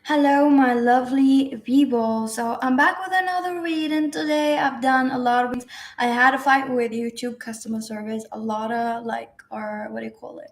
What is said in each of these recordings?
Hello, my lovely people. So I'm back with another reading today. I've done a lot of readings. I had a fight with YouTube customer service, a lot of or what do you call it?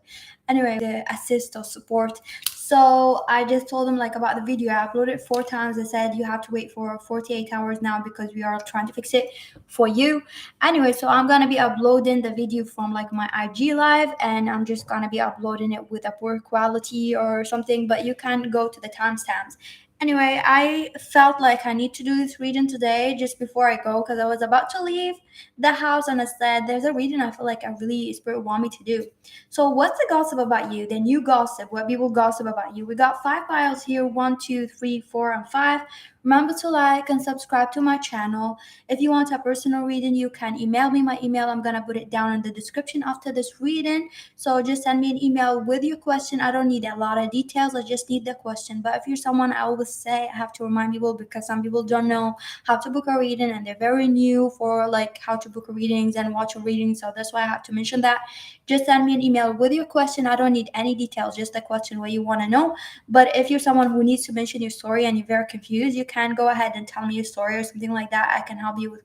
Anyway, the assist or support. So I just told them about the video. I uploaded 4 times. They said you have to wait for 48 hours now because we are trying to fix it for you. Anyway, so I'm gonna be uploading the video from my IG live, and I'm just gonna be uploading it with a poor quality or something. But you can go to the timestamps. Anyway, I felt like I need to do this reading today just before I go because I was about to leave the house and I said, "There's a reading I feel like I really spirit want me to do." So, what's the gossip about you? The new gossip, what people gossip about you. We got 5 files here: one, two, three, four, and five. Remember to like and subscribe to my channel. If you want a personal reading, you can email me. My email, I'm gonna put it down in the description after this reading. So just send me an email with your question. I don't need a lot of details. I just need the question. But if you're someone, I always say I have to remind people because some people don't know how to book a reading and they're very new for how to book readings and watch a reading. So that's why I have to mention that. Just send me an email with your question. I don't need any details, just the question what you want to know. But if you're someone who needs to mention your story and you're very confused, you can go ahead and tell me your story or something like that. I can help you with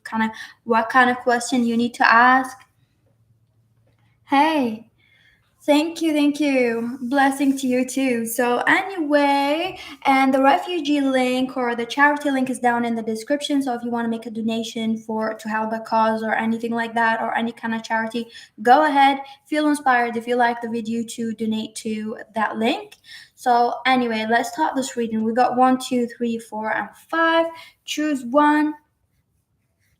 what kind of question you need to ask. Hey, thank you, thank you. Blessing to you too. So anyway, and the refugee link or the charity link is down in the description. So if you want to make a donation for to help a cause or anything like that or any kind of charity, go ahead. Feel inspired if you like the video to donate to that link. So anyway, let's start this reading. We got one, two, three, four, and five. Choose one.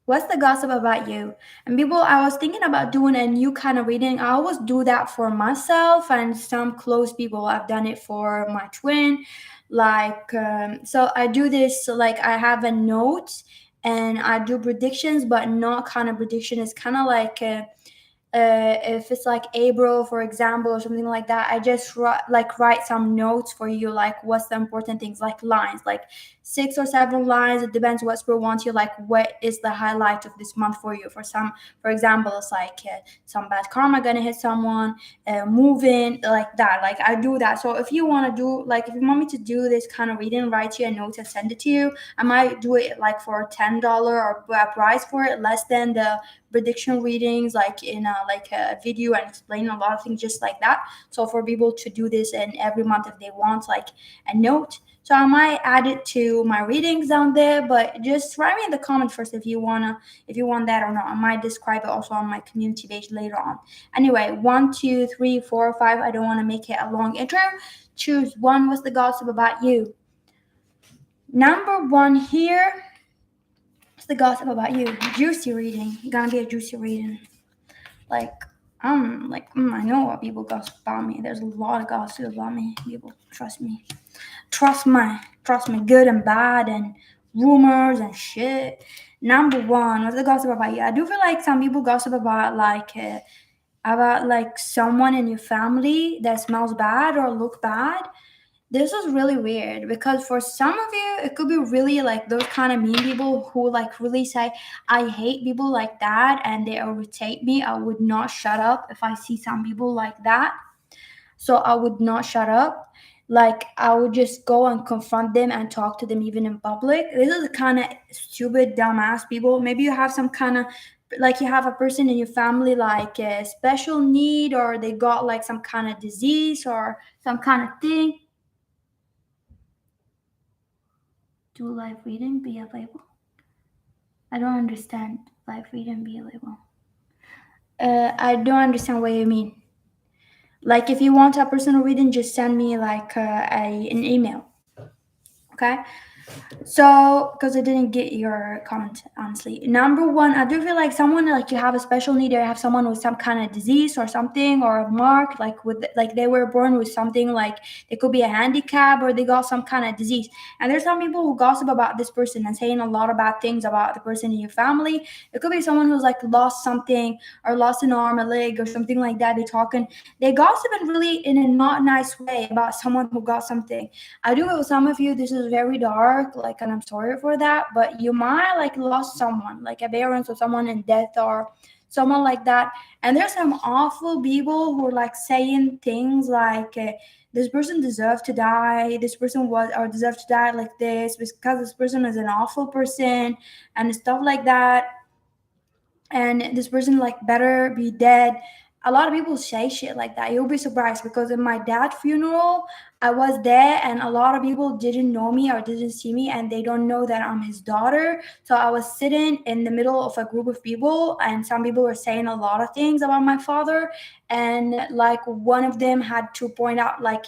What's the gossip about you? And people, I was thinking about doing a new kind of reading. I always do that for myself and some close people. I've done it for my twin. So I do this, I have a note and I do predictions, but not kind of prediction. It's kind of if it's like April, for example, or something like that, I just write some notes for you, like what's the important things, like lines, like 6 or 7 lines. It depends what spirit wants you. Like, what is the highlight of this month for you? For example, it's some bad karma gonna hit someone, moving like that. Like I do that. So if you want to do if you want me to do this kind of reading, write you a note and send it to you. I might do it like for $10 or a price for it less than the prediction readings, like in a video and explain a lot of things just like that. So for people to do this and every month if they want like a note, so I might add it to my readings down there. But just write me in the comment first if you want that or not. I might describe it also on my community page later on. Anyway, one, two, three, four, five. I don't want to make it a long intro. Choose one. What's the gossip about you? Number one here. What's the gossip about you? Juicy reading. Gonna be a juicy reading. I know what people gossip about me. There's a lot of gossip about me. People, trust me. Trust me, good and bad and rumors and shit. Number one, what's the gossip about you? I do feel like some people gossip about someone in your family that smells bad or look bad. This is really weird because for some of you, it could be really like those kind of mean people who really say, I hate people like that and they irritate me. I would not shut up if I see some people like that. So I would not shut up. Like I would just go and confront them and talk to them even in public. This is the kind of stupid, dumbass people. Maybe you have some kind of you have a person in your family like a special need or they got like some kind of disease or some kind of thing. Do live reading be a label? I don't understand. Live reading be a label. I don't understand what you mean. Like if you want a personal reading, just send me an email. Okay. So, because I didn't get your comment, honestly. Number one, I do feel like someone like you have a special need or you have someone with some kind of disease or something or a mark, like they were born with something, like it could be a handicap or they got some kind of disease. And there's some people who gossip about this person and saying a lot of bad things about the person in your family. It could be someone who's like lost something or lost an arm, a leg, or something like that. They gossip in a not nice way about someone who got something. I do with some of you, this is very dark, and I'm sorry for that, but you might lost someone, like a parent or someone in death or someone like that. And there's some awful people who are like saying things like, this person deserved to die, this person was or deserved to die like this because this person is an awful person and stuff like that, and this person like better be dead. A lot of people say shit like that. You'll be surprised because in my dad's funeral, I was there and a lot of people didn't know me or didn't see me and they don't know that I'm his daughter. So I was sitting in the middle of a group of people and some people were saying a lot of things about my father, and like one of them had to point out like,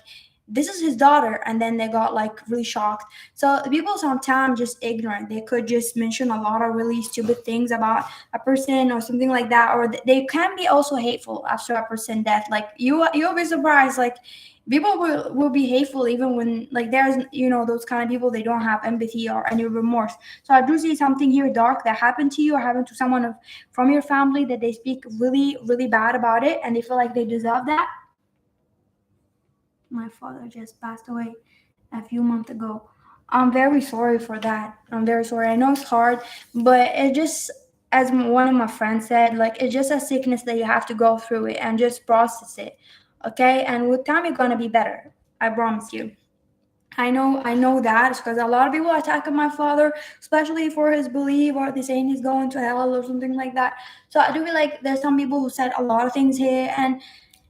this is his daughter, and then they got like really shocked. So people sometimes just ignorant, they could just mention a lot of really stupid things about a person or something like that, or they can be also hateful after a person death. Like you'll be surprised, like people will be hateful even when like there's those kind of people, they don't have empathy or any remorse. So I do see something here dark that happened to you or happened to someone from your family, that they speak really really bad about it and they feel like they deserve that. My father just passed away a few months ago. I'm very sorry for that. I'm very sorry. I know it's hard, but it just, as one of my friends said, like it's just a sickness that you have to go through it and just process it. Okay? And with time you're gonna be better. I promise you. I know that because a lot of people attack my father, especially for his belief or they saying he's going to hell or something like that. So I do feel like there's some people who said a lot of things here, and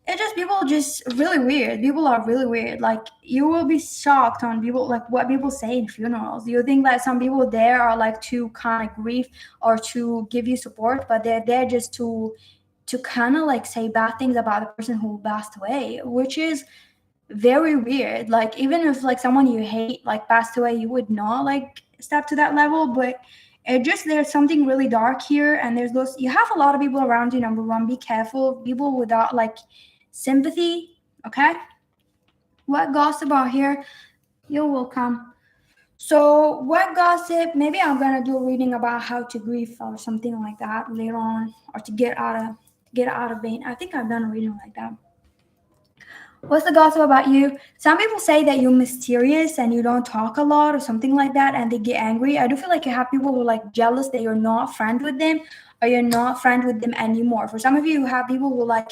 it's just people just really weird. People are really weird. Like you will be shocked on people like what people say in funerals. You think that some people there are like to kind of grieve or to give you support, but they're there just to kind of like say bad things about the person who passed away, which is very weird. Like even if like someone you hate like passed away, you would not like step to that level, but it just there's something really dark here, and there's those you have a lot of people around you. Number one, be careful. People without like sympathy. Okay, what gossip out here? You're welcome. So what gossip? Maybe I'm gonna do a reading about how to grieve or something like that later on, or to get out of pain. I think I've done a reading like that. What's the gossip about you? Some people say that you're mysterious and you don't talk a lot or something like that, and they get angry. I do feel like you have people who are like jealous that you're not friend with them or you're not friend with them anymore. For some of you, you have people who are like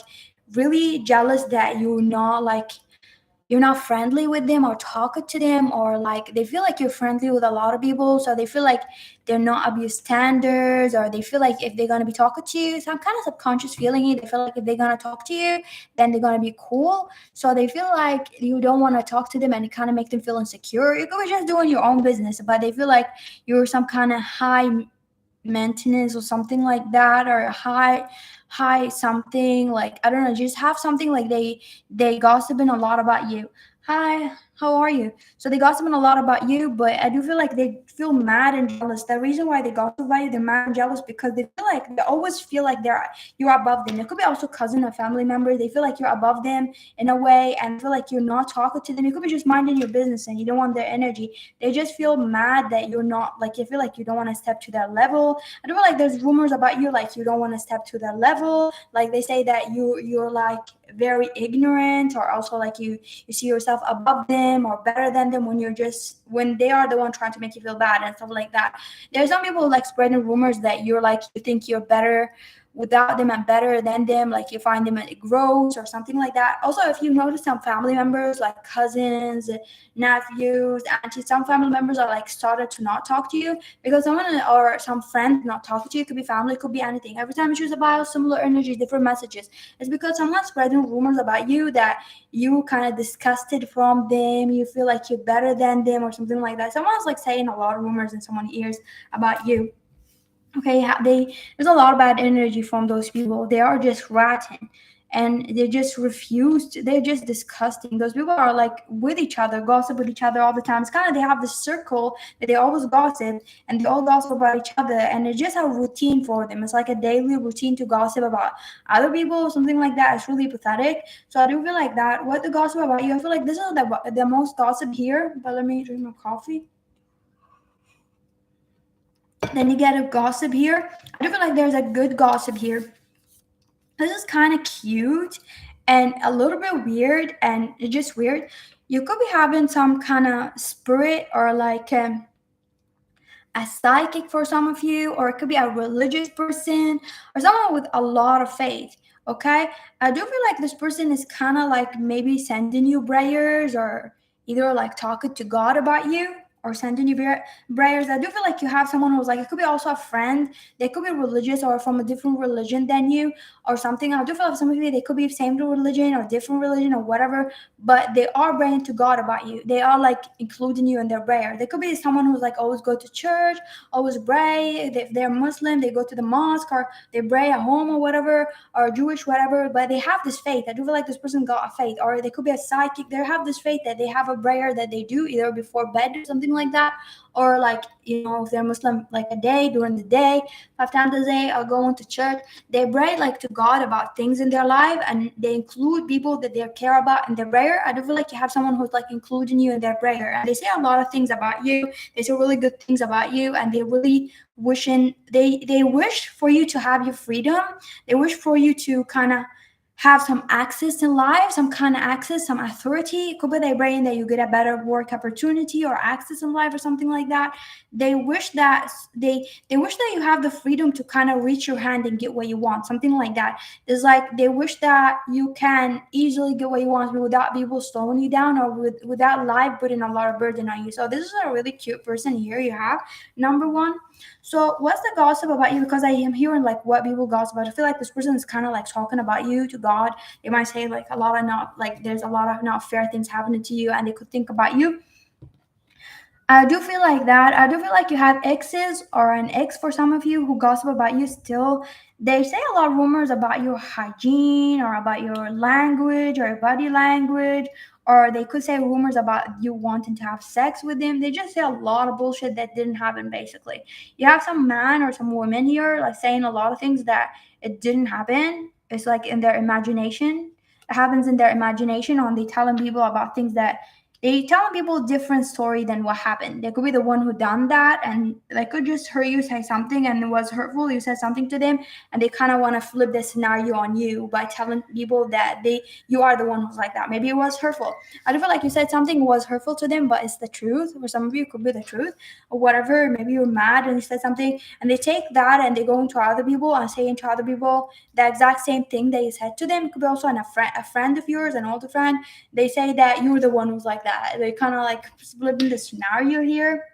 really jealous that you're not friendly with them or talking to them, or like they feel like you're friendly with a lot of people, so they feel like they're not abuse standards, or they feel like if they're going to be talking to you, some kind of subconscious feeling, they feel like if they're going to talk to you then they're going to be cool, so they feel like you don't want to talk to them and it kind of make them feel insecure. You could be just doing your own business, but they feel like you're some kind of high maintenance or something like that, or high something, like I don't know, just have something like they gossiping a lot about you. Hi, how are you? So they gossiping a lot about you, but I do feel like they feel mad and jealous. The reason why they gossip about you, they're mad and jealous because they feel like they always feel like you're above them. It could be also cousin or family member, they feel like you're above them in a way and feel like you're not talking to them. You could be just minding your business and you don't want their energy. They just feel mad that you're not, like you feel like you don't want to step to that level. I don't feel like there's rumors about you like you don't want to step to that level. Like they say that you're like very ignorant, or also like you see yourself above them or better than them when they are the one trying to make you feel bad and stuff like that. There's some people like spreading rumors that you're like you think you're better without them and better than them, like you find them gross or something like that. Also, if you notice some family members like cousins, nephews, aunties, some family members are like started to not talk to you because someone or some friend not talking to you. It could be family, it could be anything. Every time you choose a bio, similar energy, different messages. It's because someone's spreading rumors about you that you kind of disgusted from them. You feel like you're better than them or something like that. Someone's like saying a lot of rumors in someone's ears about you. Okay, there's a lot of bad energy from those people. They are just rotten, and they just refused. They're just disgusting. Those people are like with each other, gossip with each other all the time. It's kind of they have this circle that they always gossip, and they all gossip about each other, and it's just a routine for them. It's like a daily routine to gossip about other people or something like that. It's really pathetic. So I do feel like that. What the gossip about you? I feel like this is the most gossip here. But let me drink my coffee. Then you get a gossip here. I do feel like there's a good gossip here. This is kind of cute and a little bit weird, and it's just weird. You could be having some kind of spirit or like a psychic for some of you, or it could be a religious person, or someone with a lot of faith. Okay, I do feel like this person is kind of like maybe sending you prayers, or either like talking to God about you, or sending you prayers. I do feel like you have someone who's like, it could be also a friend. They could be religious or from a different religion than you, or something. I do feel like some of you, they could be same religion or different religion or whatever, but they are praying to God about you. They are like including you in their prayer. They could be someone who's like always go to church, always pray. If they're Muslim, they go to the mosque, or they pray at home or whatever, or Jewish, whatever. But they have this faith. I do feel like this person got a faith, or they could be a psychic. They have this faith that they have a prayer that they do either before bed or something like that, or like, if they're Muslim, like a day during the day, 5 times a day, or going to church. They pray like to God about things in their life, and they include people that they care about in their prayer. I do feel like you have someone who's like including you in their prayer, and they say a lot of things about you. They say really good things about you, and they really they wish for you to have your freedom. They wish for you to kind of have some access in life, some kind of access, some authority. It could be they praying that you get a better work opportunity or access in life or something like that. They wish that you have the freedom to kind of reach your hand and get what you want, something like that. It's like they wish that you can easily get what you want without people slowing you down, or without life putting a lot of burden on you. So this is a really cute person here you have, number one. So what's the gossip about you? Because I am hearing like what people gossip about. I feel like this person is kind of like talking about you to God. They might say like a lot of not like there's a lot of not fair things happening to you, and they could think about you. I do feel like that. I do feel like you have exes, or an ex for some of you, who gossip about you still. They say a lot of rumors about your hygiene, or about your language, or your body language, or they could say rumors about you wanting to have sex with them. They just say a lot of bullshit that didn't happen, basically. You have some man or some woman here like saying a lot of things that it didn't happen. It's like in their imagination. It happens in their imagination, or they telling people about things that they tell people a different story than what happened. They could be the one who done that, and they could just hear you say something and it was hurtful. You said something to them, and they kind of want to flip the scenario on you by telling people that you are the one who's like that. Maybe it was hurtful. I don't feel like you said something was hurtful to them, but it's the truth. For some of you, it could be the truth or whatever. Maybe you're mad and you said something, and they take that and they go into other people and saying to other people the exact same thing that you said to them. It could be also a friend of yours, an older friend. They say that you're the one who's like that. They kind of like splitting the scenario here.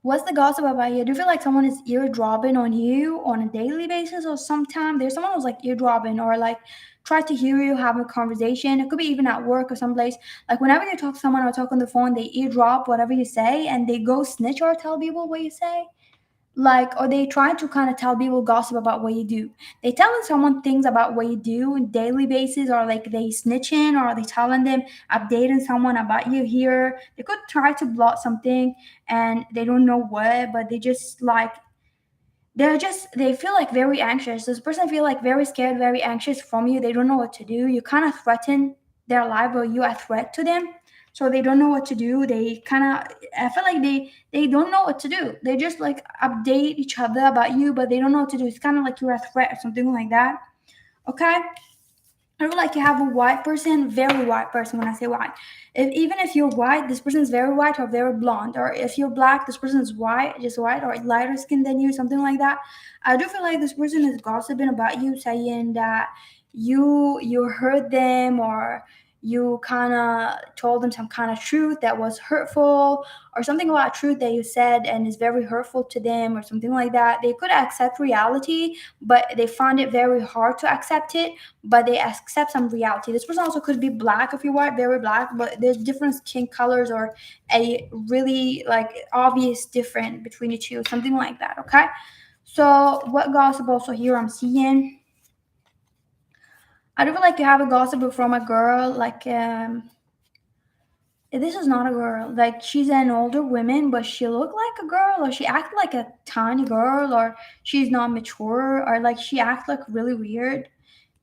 What's the gossip about you? Do you feel like someone is eardropping on you on a daily basis, or sometime there's someone who's like eardropping, or like try to hear you have a conversation? It could be even at work or someplace. Like whenever you talk to someone or talk on the phone, they eardrop whatever you say, and they go snitch or tell people what you say, like, or they try to kind of tell people gossip about what you do. They telling someone things about what you do on daily basis, or like they snitching, or they telling them, updating someone about you here. They could try to block something, and they don't know what, but they just like they feel like very anxious. This person feel like very scared, very anxious from you. They don't know what to do. You kind of threaten their life, or you are a threat to them. So they don't know what to do. They kind of, I feel like they don't know what to do. They just like update each other about you, but they don't know what to do. It's kind of like you're a threat or something like that. Okay. I feel like you have a white person, very white person. When I say white, even if you're white, this person is very white or very blonde, or if you're black, this person is white, just white, or lighter skin than you, something like that. I do feel like this person is gossiping about you, saying that you hurt them, or you kind of told them some kind of truth that was hurtful, or something about truth that you said and is very hurtful to them, or something like that. They could accept reality, but they find it very hard to accept it, but they accept some reality. This person also could be black if you're white, very black, but there's different skin colors, or a really like obvious difference between the two, something like that. Okay. So what gossip also here I'm seeing? I don't feel like you have a gossip from a girl, like this is not a girl. Like she's an older woman, but she look like a girl, or she act like a tiny girl, or she's not mature, or like she act like really weird.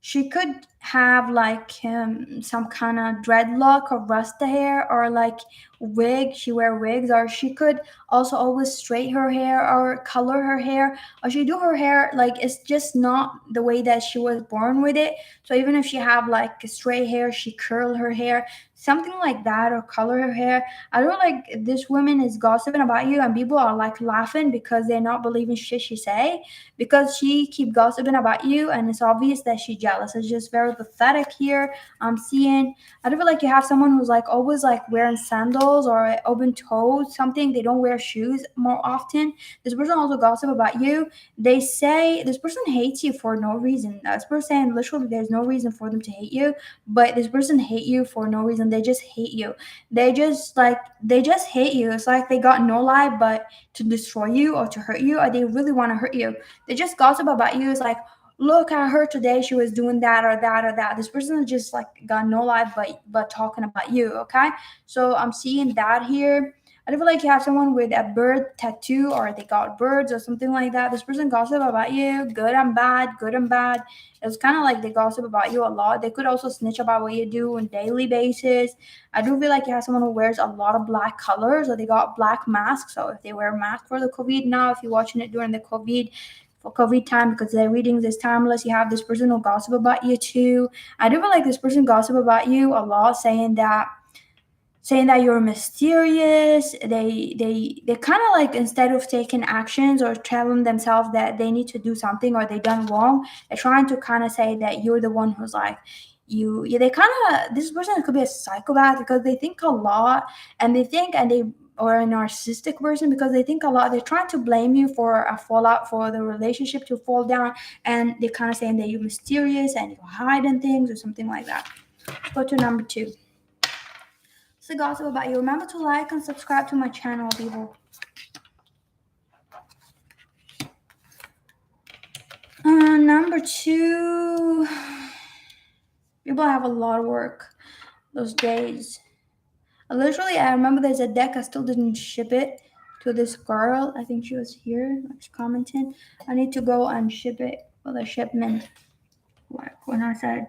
She could have like some kind of dreadlock or rasta hair, or like wig, she wear wigs, or she could also always straighten her hair or color her hair, or she do her hair like it's just not the way that she was born with it. So even if she have like straight hair, she curl her hair, something like that, or color her hair. I don't like this woman is gossiping about you, and people are like laughing because they're not believing shit she say, because she keep gossiping about you, and it's obvious that she's jealous. It's just very pathetic here. I'm seeing. I don't feel like you have someone who's like always like wearing sandals or open toes, something. They don't wear shoes more often. This person also gossip about you. They say this person hates you for no reason. This person saying literally there's no reason for them to hate you, but this person hate you for no reason. They just hate you. They just hate you. It's like they got no lie but to destroy you or to hurt you, or they really want to hurt you. They just gossip about you. It's like, look at her today. She was doing that or that or that. This person is just like got no life but talking about you. Okay, so I'm seeing that here. I don't feel like you have someone with a bird tattoo or they got birds or something like that. This person gossip about you, good and bad, good and bad. It's kind of like they gossip about you a lot. They could also snitch about what you do on daily basis. I do feel like you have someone who wears a lot of black colors or they got black masks. So if they wear a mask for the COVID now, if you're watching it during the COVID for COVID time because their readings is timeless. You have this person who gossip about you too. I do feel like this person gossip about you a lot, saying that you're mysterious. They kind of like instead of taking actions or telling themselves that they need to do something or they done wrong, they're trying to kind of say that you're the one who's like you. Yeah, they kind of this person could be a psychopath because they think a lot and they think and they or a narcissistic person because they think a lot. They're trying to blame you for a fallout for the relationship to fall down, and they're kind of saying that you're mysterious and you're hiding things or something like that. Go to number two. So gossip about you. Remember to like and subscribe to my channel, people. Number two, people have a lot of work those days. Literally, I remember there's a deck. I still didn't ship it to this girl. I think she was here. Like commenting. I need to go and ship it for the shipment. Like when I said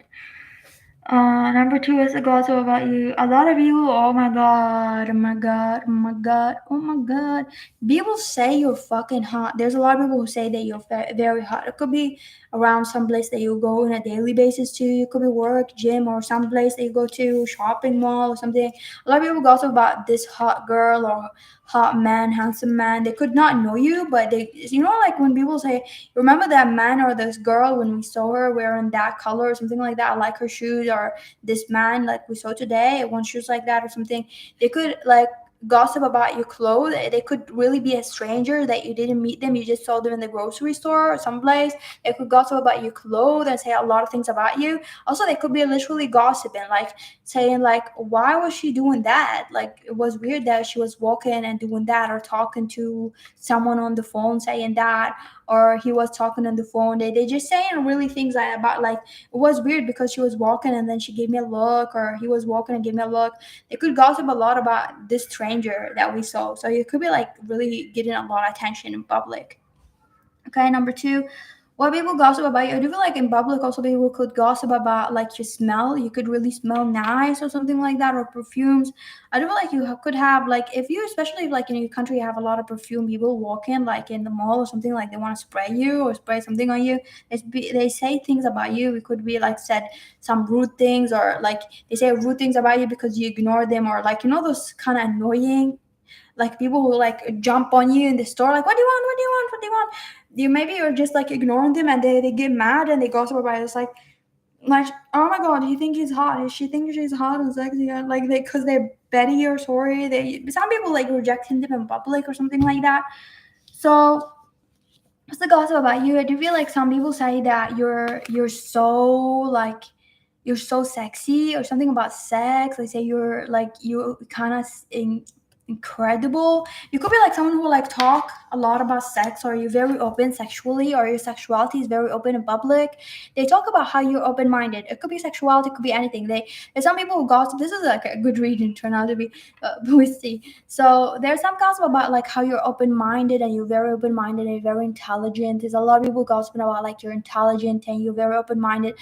number two is a gossip about you. A lot of you, oh my god, oh my god, oh my god, oh my god. People say you're fucking hot. There's a lot of people who say that you're very hot. It could be around some place that you go on a daily basis to. It could be work, gym, or some place that you go to, shopping mall or something. A lot of people gossip about this hot girl or hot man, handsome man. They could not know you, but like when people say, remember that man or this girl when we saw her wearing that color or something like that, I like her shoes, or this man like we saw today wants shoes like that or something. They could like gossip about your clothes. They could really be a stranger that you didn't meet them, you just saw them in the grocery store or someplace. They could gossip about your clothes and say a lot of things about you. Also, they could be literally gossiping, like saying like, why was she doing that? Like it was weird that she was walking and doing that, or talking to someone on the phone saying that, or he was talking on the phone. They just saying really things like about like it was weird because she was walking and then she gave me a look, or he was walking and gave me a look. They could gossip a lot about this stranger that we saw. So you could be like really getting a lot of attention in public. Okay, number two, what people gossip about you. I do feel like in public also people could gossip about like your smell. You could really smell nice or something like that, or perfumes. I do feel like you could have like if you especially like in your country you have a lot of perfume. People walk in like in the mall or something like they want to spray you or spray something on you. They say things about you. It could be like said some rude things, or like they say rude things about you because you ignore them, or like those kind of annoying like people who like jump on you in the store like what do you want, what do you want, what do you want. You maybe you're just like ignoring them and they get mad and they gossip about it. It's like oh my god, you think he's hot, she thinks she's hot and sexy, and like they because they're petty or sorry. They some people like rejecting them in public or something like that. So what's the gossip about you? I do feel like some people say that you're so like you're so sexy or something about sex. They say you're like you kind of incredible. You could be like someone who like talk a lot about sex, or you're very open sexually, or your sexuality is very open in public. They talk about how you're open minded. It could be sexuality, it could be anything. There's some people who gossip. This is like a good reading turn out to be with see. So there's some gossip about like how you're open minded, and you're very open minded and you're very intelligent. There's a lot of people gossiping about like you're intelligent and you're very open minded.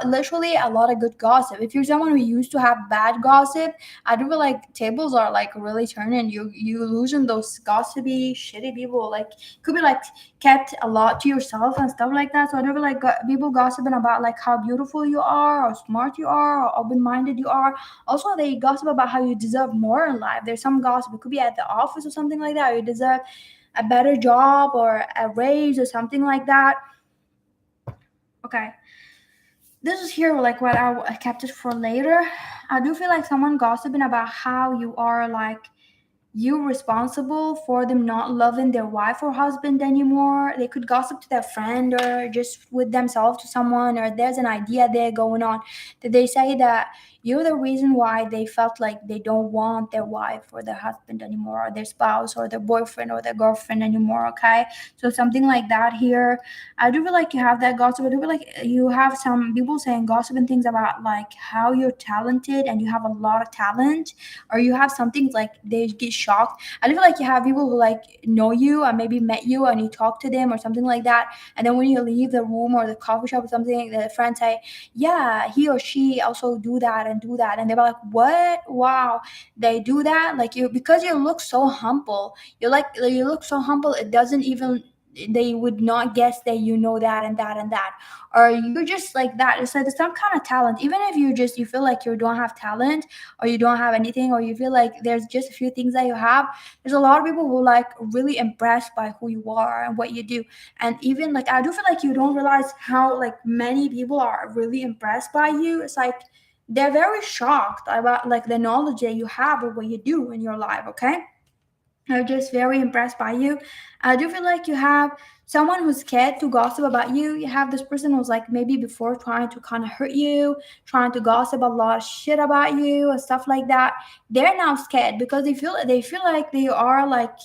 Literally a lot of good gossip. If you're someone who used to have bad gossip, I do feel like tables are like really turning. You losing those gossipy, shitty people. Like could be like kept a lot to yourself and stuff like that. So I do feel like people gossiping about like how beautiful you are, or smart you are, or open minded you are. Also, they gossip about how you deserve more in life. There's some gossip. It could be at the office or something like that. You deserve a better job or a raise or something like that. Okay, this is here like what I kept it for later. I do feel like someone gossiping about how you are like you responsible for them not loving their wife or husband anymore. They could gossip to their friend or just with themselves to someone, or there's an idea there going on that they say that you're the reason why they felt like they don't want their wife or their husband anymore, or their spouse or their boyfriend or their girlfriend anymore. Okay, so something like that here. I do feel like you have that gossip. I do feel like you have some people saying gossip and things about like how you're talented and you have a lot of talent, or you have something like they get shocked. I feel like you have people who like know you and maybe met you and you talk to them or something like that, and then when you leave the room or the coffee shop or something, the friends say, "Yeah, he or she also do that and do that," and they're like, "What? Wow, they do that!" Like you, because you look so humble. You look so humble. It doesn't even they would not guess that you know that and that and that, or you're just like that. It's like there's some kind of talent, even if you feel like you don't have talent, or you don't have anything, or you feel like there's just a few things that you have. There's a lot of people who like really impressed by who you are and what you do. And even like I do feel like you don't realize how like many people are really impressed by you. It's like they're very shocked about like the knowledge that you have of what you do in your life. Okay, are just very impressed by you. I do feel like you have someone who's scared to gossip about you. You have this person who's like maybe before trying to kind of hurt you, trying to gossip a lot of shit about you and stuff like that. They're now scared because they feel like they are like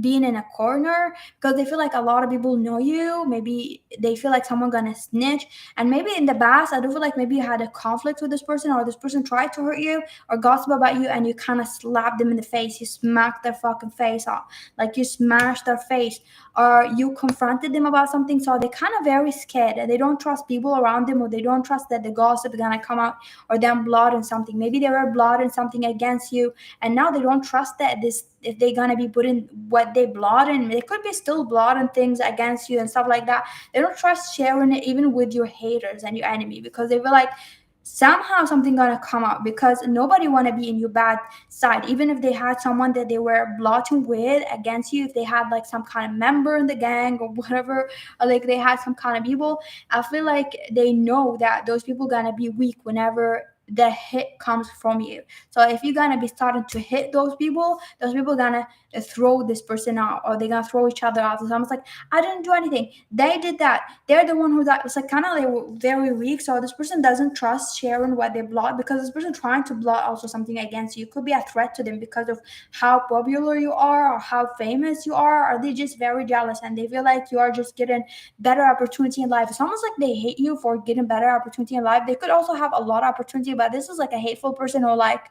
being in a corner, because they feel like a lot of people know you. Maybe they feel like someone gonna snitch. And maybe in the past, I do feel like maybe you had a conflict with this person, or this person tried to hurt you or gossip about you, and you kind of slap them in the face. You smack their fucking face off, like you smash their face, or you confronted them about something. So they kind of very scared, and they don't trust people around them, or they don't trust that the gossip is gonna come out, or them blood and something. Maybe they were blood and something against you, and now they don't trust that this if they're gonna be putting what they blood in. They could be still blood and things against you and stuff like that. They don't trust sharing it even with your haters and your enemy, because they feel like somehow something gonna come up, because nobody want to be in your bad side. Even if they had someone that they were plotting with against you, if they had like some kind of member in the gang or whatever, or like they had some kind of people, I feel like they know that those people gonna be weak whenever the hit comes from you. So if you're gonna be starting to hit those people gonna throw this person out, or they're gonna throw each other out. So I was like, I didn't do anything, they did that. They're the one who that was like kind of they were very weak. So this person doesn't trust sharing what they blot, because this person trying to blot also something against you. It could be a threat to them because of how popular you are or how famous you are. Or they just very jealous and they feel like you are just getting better opportunity in life. It's almost like they hate you for getting better opportunity in life. They could also have a lot of opportunity, but this is like a hateful person, or like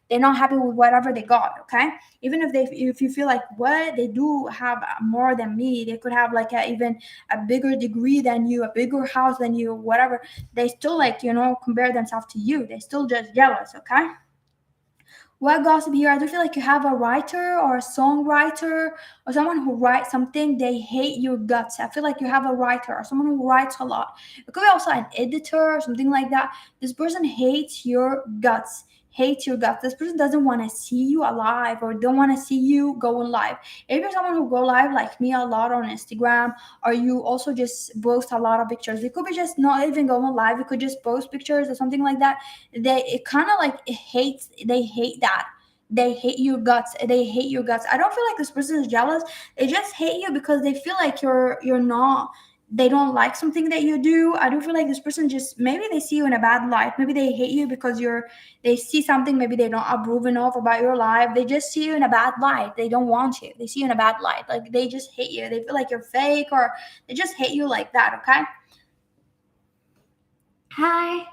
they're not happy with whatever they got. Okay, even if you feel like what they do have more than me, they could have like even a bigger degree than you, a bigger house than you, whatever. They still like compare themselves to you. They still just jealous. Okay, what gossip here? I do feel like you have a writer or a songwriter or someone who writes something. They hate your guts. I feel like you have a writer or someone who writes a lot. It could be also an editor or something like that. This person hates your guts. Hates your guts. This person doesn't want to see you alive, or don't want to see you going live. If you're someone who go live like me a lot on Instagram, or you also just post a lot of pictures, it could be just not even going live. You could just post pictures or something like that. They it kind of like it hates they hate that. They hate your guts. They hate your guts. I don't feel like this person is jealous. They just hate you because they feel like you're not they don't like something that you do. I do feel like this person just, maybe they see you in a bad light. Maybe they hate you because they see something maybe they don't approve enough about your life. They just see you in a bad light. They don't want you. They see you in a bad light. Like they just hate you. They feel like you're fake, or they just hate you like that, okay? Hi.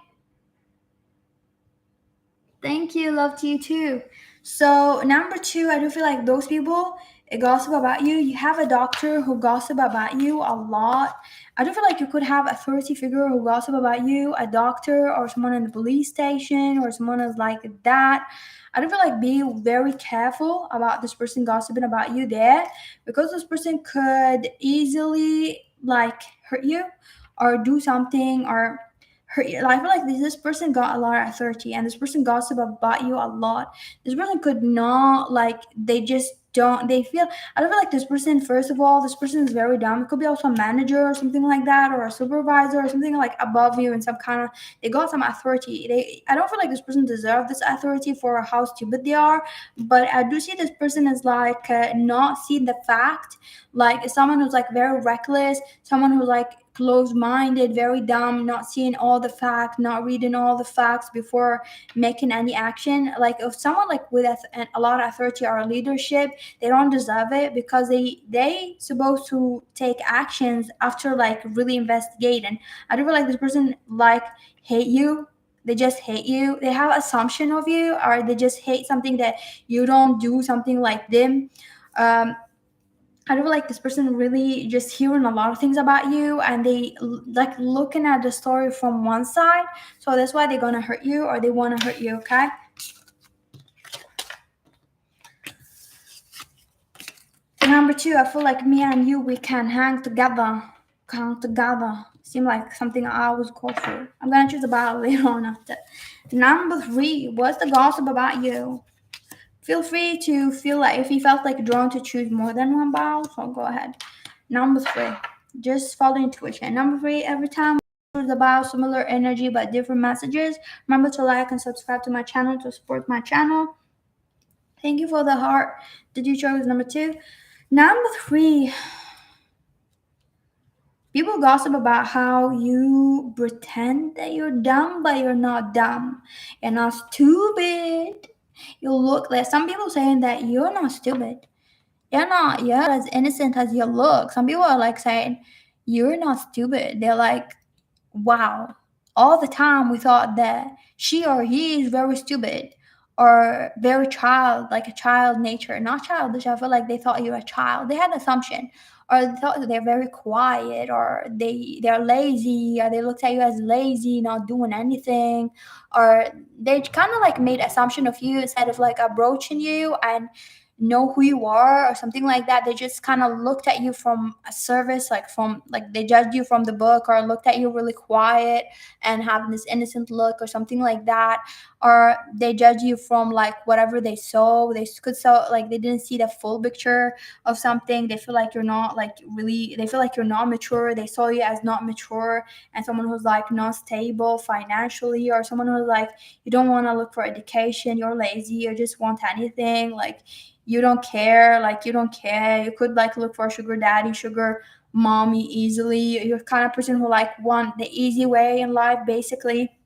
Thank you. Love to you too. So number two, I do feel like those people gossip about you. You have a doctor who gossip about you a lot. I do feel like you could have a authority figure who gossip about you, a doctor or someone in the police station or someone else like that. I do feel like be very careful about this person gossiping about you there, because this person could easily like hurt you or do something, or I feel like this person got a lot of authority, and this person gossip about you a lot. This person could not, like, they just don't, they feel, I don't feel like this person, first of all, this person is very dumb. It could be also a manager or something like that, or a supervisor or something like above you in some kind of, they got some authority. I don't feel like this person deserves this authority for how stupid they are, but I do see this person as like not seeing the fact, like someone who's like very reckless, someone who's like closed-minded, very dumb, not seeing all the facts, not reading all the facts before making any action. Like if someone like with a lot of authority or leadership, they don't deserve it, because they supposed to take actions after like really investigating. I do feel like this person like hate you. They just hate you. They have assumption of you, or they just hate something that you don't do, something like them. Um, I feel like this person really just hearing a lot of things about you, and they like looking at the story from one side. So that's why they're gonna hurt you, or they want to hurt you. Okay. Number two, I feel like me and you, we can hang together. Hang together. Seem like something I always go for. I'm gonna choose about it later on after. Number three, what's the gossip about you? Feel free to feel like if you felt like drawn to choose more than one bowl, so go ahead. Number three, just follow intuition. Number three, every time it's about similar energy but different messages, remember to like and subscribe to my channel to support my channel. Thank you for the heart. Did you choose number two? Number three, people gossip about how you pretend that you're dumb, but you're not dumb. You're not stupid. You look like some people saying that you're not stupid. You're as innocent as you look. Some people are like saying, you're not stupid. They're like, wow. All the time we thought that she or he is very stupid or very child, like a child nature. Not childish. I feel like they thought you were a child. They had an assumption. Or they thought that they're very quiet, or they're lazy, or they looked at you as lazy, not doing anything, or they kind of like made assumption of you instead of like approaching you and know who you are or something like that. They just kind of looked at you from a service, like from like they judged you from the book, or looked at you really quiet and having this innocent look or something like that, or they judge you from like whatever they saw. They could saw like they didn't see the full picture of something. They feel like you're not like really, they feel like you're not mature. They saw you as not mature and someone who's like not stable financially, or someone who's like, you don't want to look for education, you're lazy, you just want anything, like you don't care, like you don't care. You could like look for a sugar daddy, sugar mommy easily. You're the kind of person who like want the easy way in life, basically.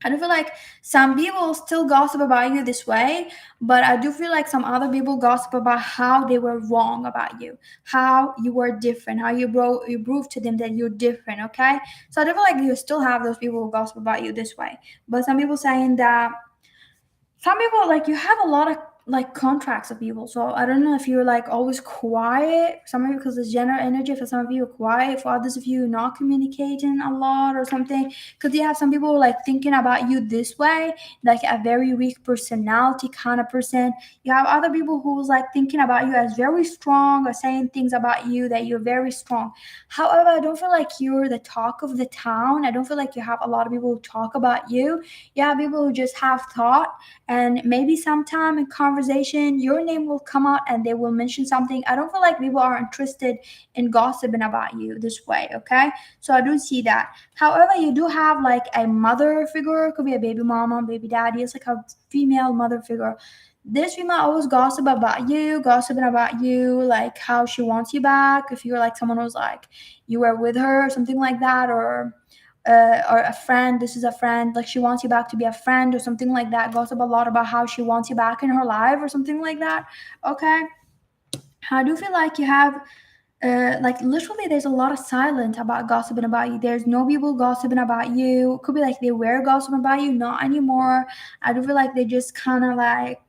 I do feel like some people still gossip about you this way, but I do feel like some other people gossip about how they were wrong about you, how you were different, how you proved to them that you're different. Okay, so I do feel like you still have those people who gossip about you this way, but some people saying that some people like you have a lot of like contracts of people. So I don't know if you're like always quiet. Some of you because it's general energy. For some of you, you're quiet. For others of you, you're not communicating a lot or something. Because you have some people like thinking about you this way, like a very weak personality kind of person. You have other people who's like thinking about you as very strong or saying things about you that you're very strong. However, I don't feel like you're the talk of the town. I don't feel like you have a lot of people who talk about you. You have people who just have thought, and maybe sometime in conversation conversation, your name will come out and they will mention something. I don't feel like people are interested in gossiping about you this way, okay? So I do see that. However, you do have like a mother figure, it could be a baby mama, baby daddy, it's like a female mother figure. This female always gossiping about you, like how she wants you back. If you're like someone who's like you were with her or something like that, or a friend, this is a friend, like she wants you back to be a friend or something like that. Gossip a lot about how she wants you back in her life or something like that. Okay. I do feel like you have like literally there's a lot of silence about gossiping about you. There's no people gossiping about you. It could be like they were gossiping about you, not anymore. I do feel like they just kind of like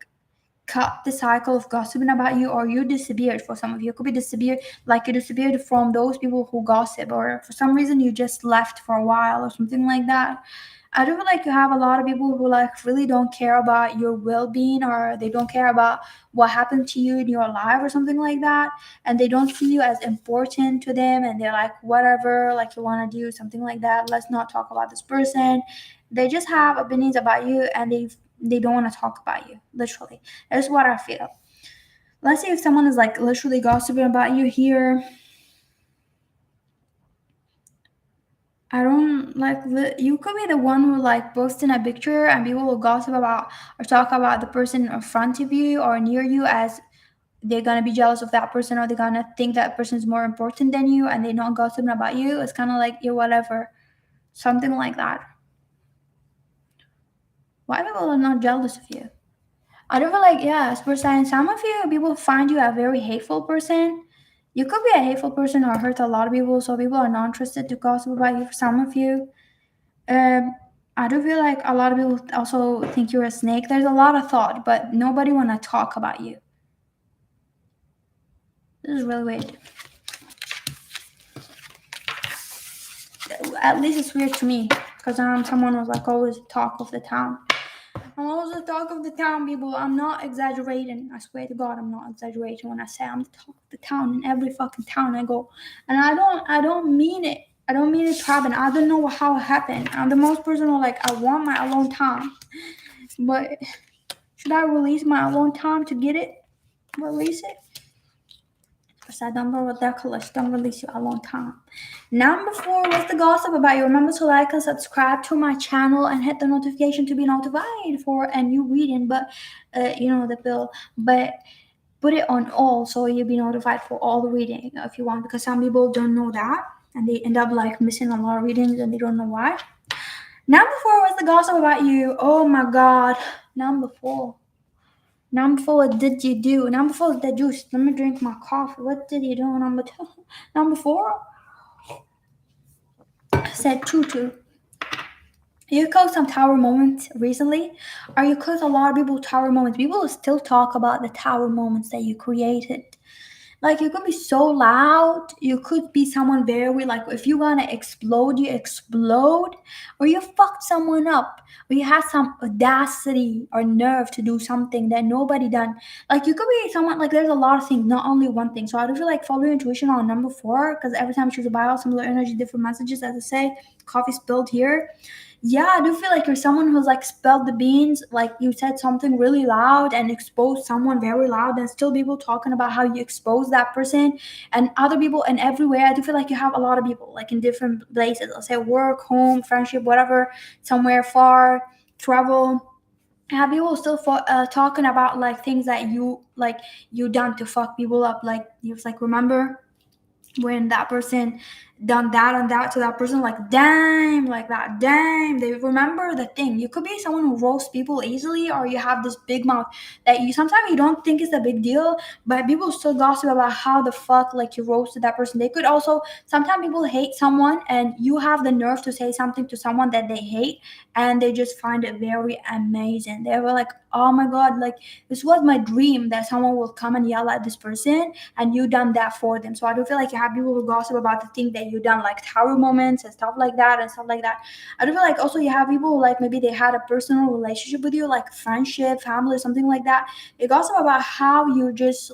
cut the cycle of gossiping about you, or you disappeared. For some of you, it could be disappeared, like you disappeared from those people who gossip, or for some reason you just left for a while or something like that. I do feel like you have a lot of people who like really don't care about your well-being, or they don't care about what happened to you in your life or something like that, and they don't see you as important to them, and they're like whatever, like you want to do something like that, let's not talk about this person. They just have opinions about you, and they don't want to talk about you, literally. That's what I feel. Let's see if someone is like literally gossiping about you here. I don't like you could be the one who like posting a picture and people will gossip about or talk about the person in front of you or near you, as they're gonna be jealous of that person, or they're gonna think that person is more important than you, and they're not gossiping about you. It's kind of like you whatever, something like that. Why people are not jealous of you? I don't feel like, yeah, as per saying, some of you people find you a very hateful person. You could be a hateful person or hurt a lot of people, so people are not interested to gossip about you. For some of you, um, I do feel like a lot of people also think you're a snake. There's a lot of thought, but nobody want to talk about you. This is really weird. At least it's weird to me because I'm someone who's like always talk of the town. I'm always the talk of the town, people. I'm not exaggerating. I swear to God, I'm not exaggerating when I say I'm the talk of the town in every fucking town I go. And I don't mean it. I don't mean it to happen. I don't know how it happened. I'm the most personal, like, I want my alone time. But should I release my alone time to get it? Release it? Because I don't know what that colors. Don't release your alone time. Number 4, what's the gossip about you? Remember to like and subscribe to my channel and hit the notification to be notified for a new reading. But you know the bill. But put it on all so you'll be notified for all the reading if you want, because some people don't know that and they end up like missing a lot of readings and they don't know why. Number 4, what's the gossip about you? Oh my God. Number 4. Number 4, what did you do? Number 4 is the juice. Let me drink my coffee. What did you do? Number 2. Number 4 said tutu. You caused some tower moments recently, or you caused a lot of people tower moments. People will still talk about the tower moments that you created. Like you could be so loud, you could be someone very like if you wanna explode, you explode, or you fucked someone up, or you had some audacity or nerve to do something that nobody done. Like you could be someone like there's a lot of things, not only one thing. So I do feel like follow your intuition on number 4, because every time I choose a bio, similar energy, different messages, as I say, coffee spilled here. Yeah, I do feel like you're someone who's like spilled the beans, like you said something really loud and exposed someone very loud, and still people talking about how you exposed that person and other people and everywhere. I do feel like you have a lot of people like in different places. Let's say work, home, friendship, whatever, somewhere far, travel. Have people still talking about like things that you done to fuck people up? Like you was like remember when that person done that and that to that person, like damn, like that, damn, they remember the thing. You could be someone who roasts people easily, or you have this big mouth that you sometimes you don't think is a big deal, but people still gossip about how the fuck like you roasted that person. They could also sometimes people hate someone and you have the nerve to say something to someone that they hate, and they just find it very amazing. They were like, oh my God, like this was my dream that someone will come and yell at this person, and you done that for them. So I do feel like you have people who gossip about the thing that you done, like tower moments and stuff like that and stuff like that. I do feel like also you have people who, like maybe they had a personal relationship with you, like friendship, family, or something like that. They gossip about how you just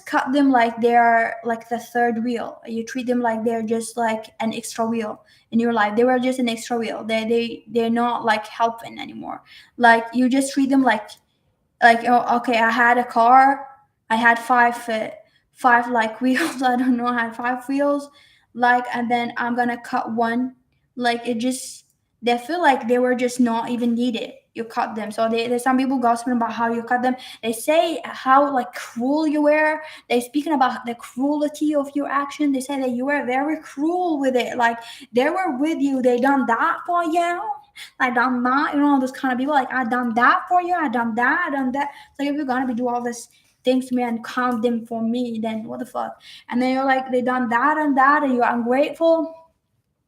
cut them like they're like the third wheel. You treat them like they're just like an extra wheel in your life. They were just an extra wheel. They're not like helping anymore. Like you just treat them like Like, oh, okay, I had a car, I had five like wheels. I don't know, I had five wheels, like, and then I'm gonna cut one. Like, it just, they feel like they were just not even needed. You cut them. So there's some people gossiping about how you cut them. They say how like cruel you were. They speaking about the cruelty of your action. They say that you were very cruel with it. Like, they were with you, they done that for you. I done that, those kind of people. Like, I done that for you, I done that, I done that. So if you're gonna be do all this things to me and count them for me, then what the fuck? And then you're like, they done that and that, and you're ungrateful,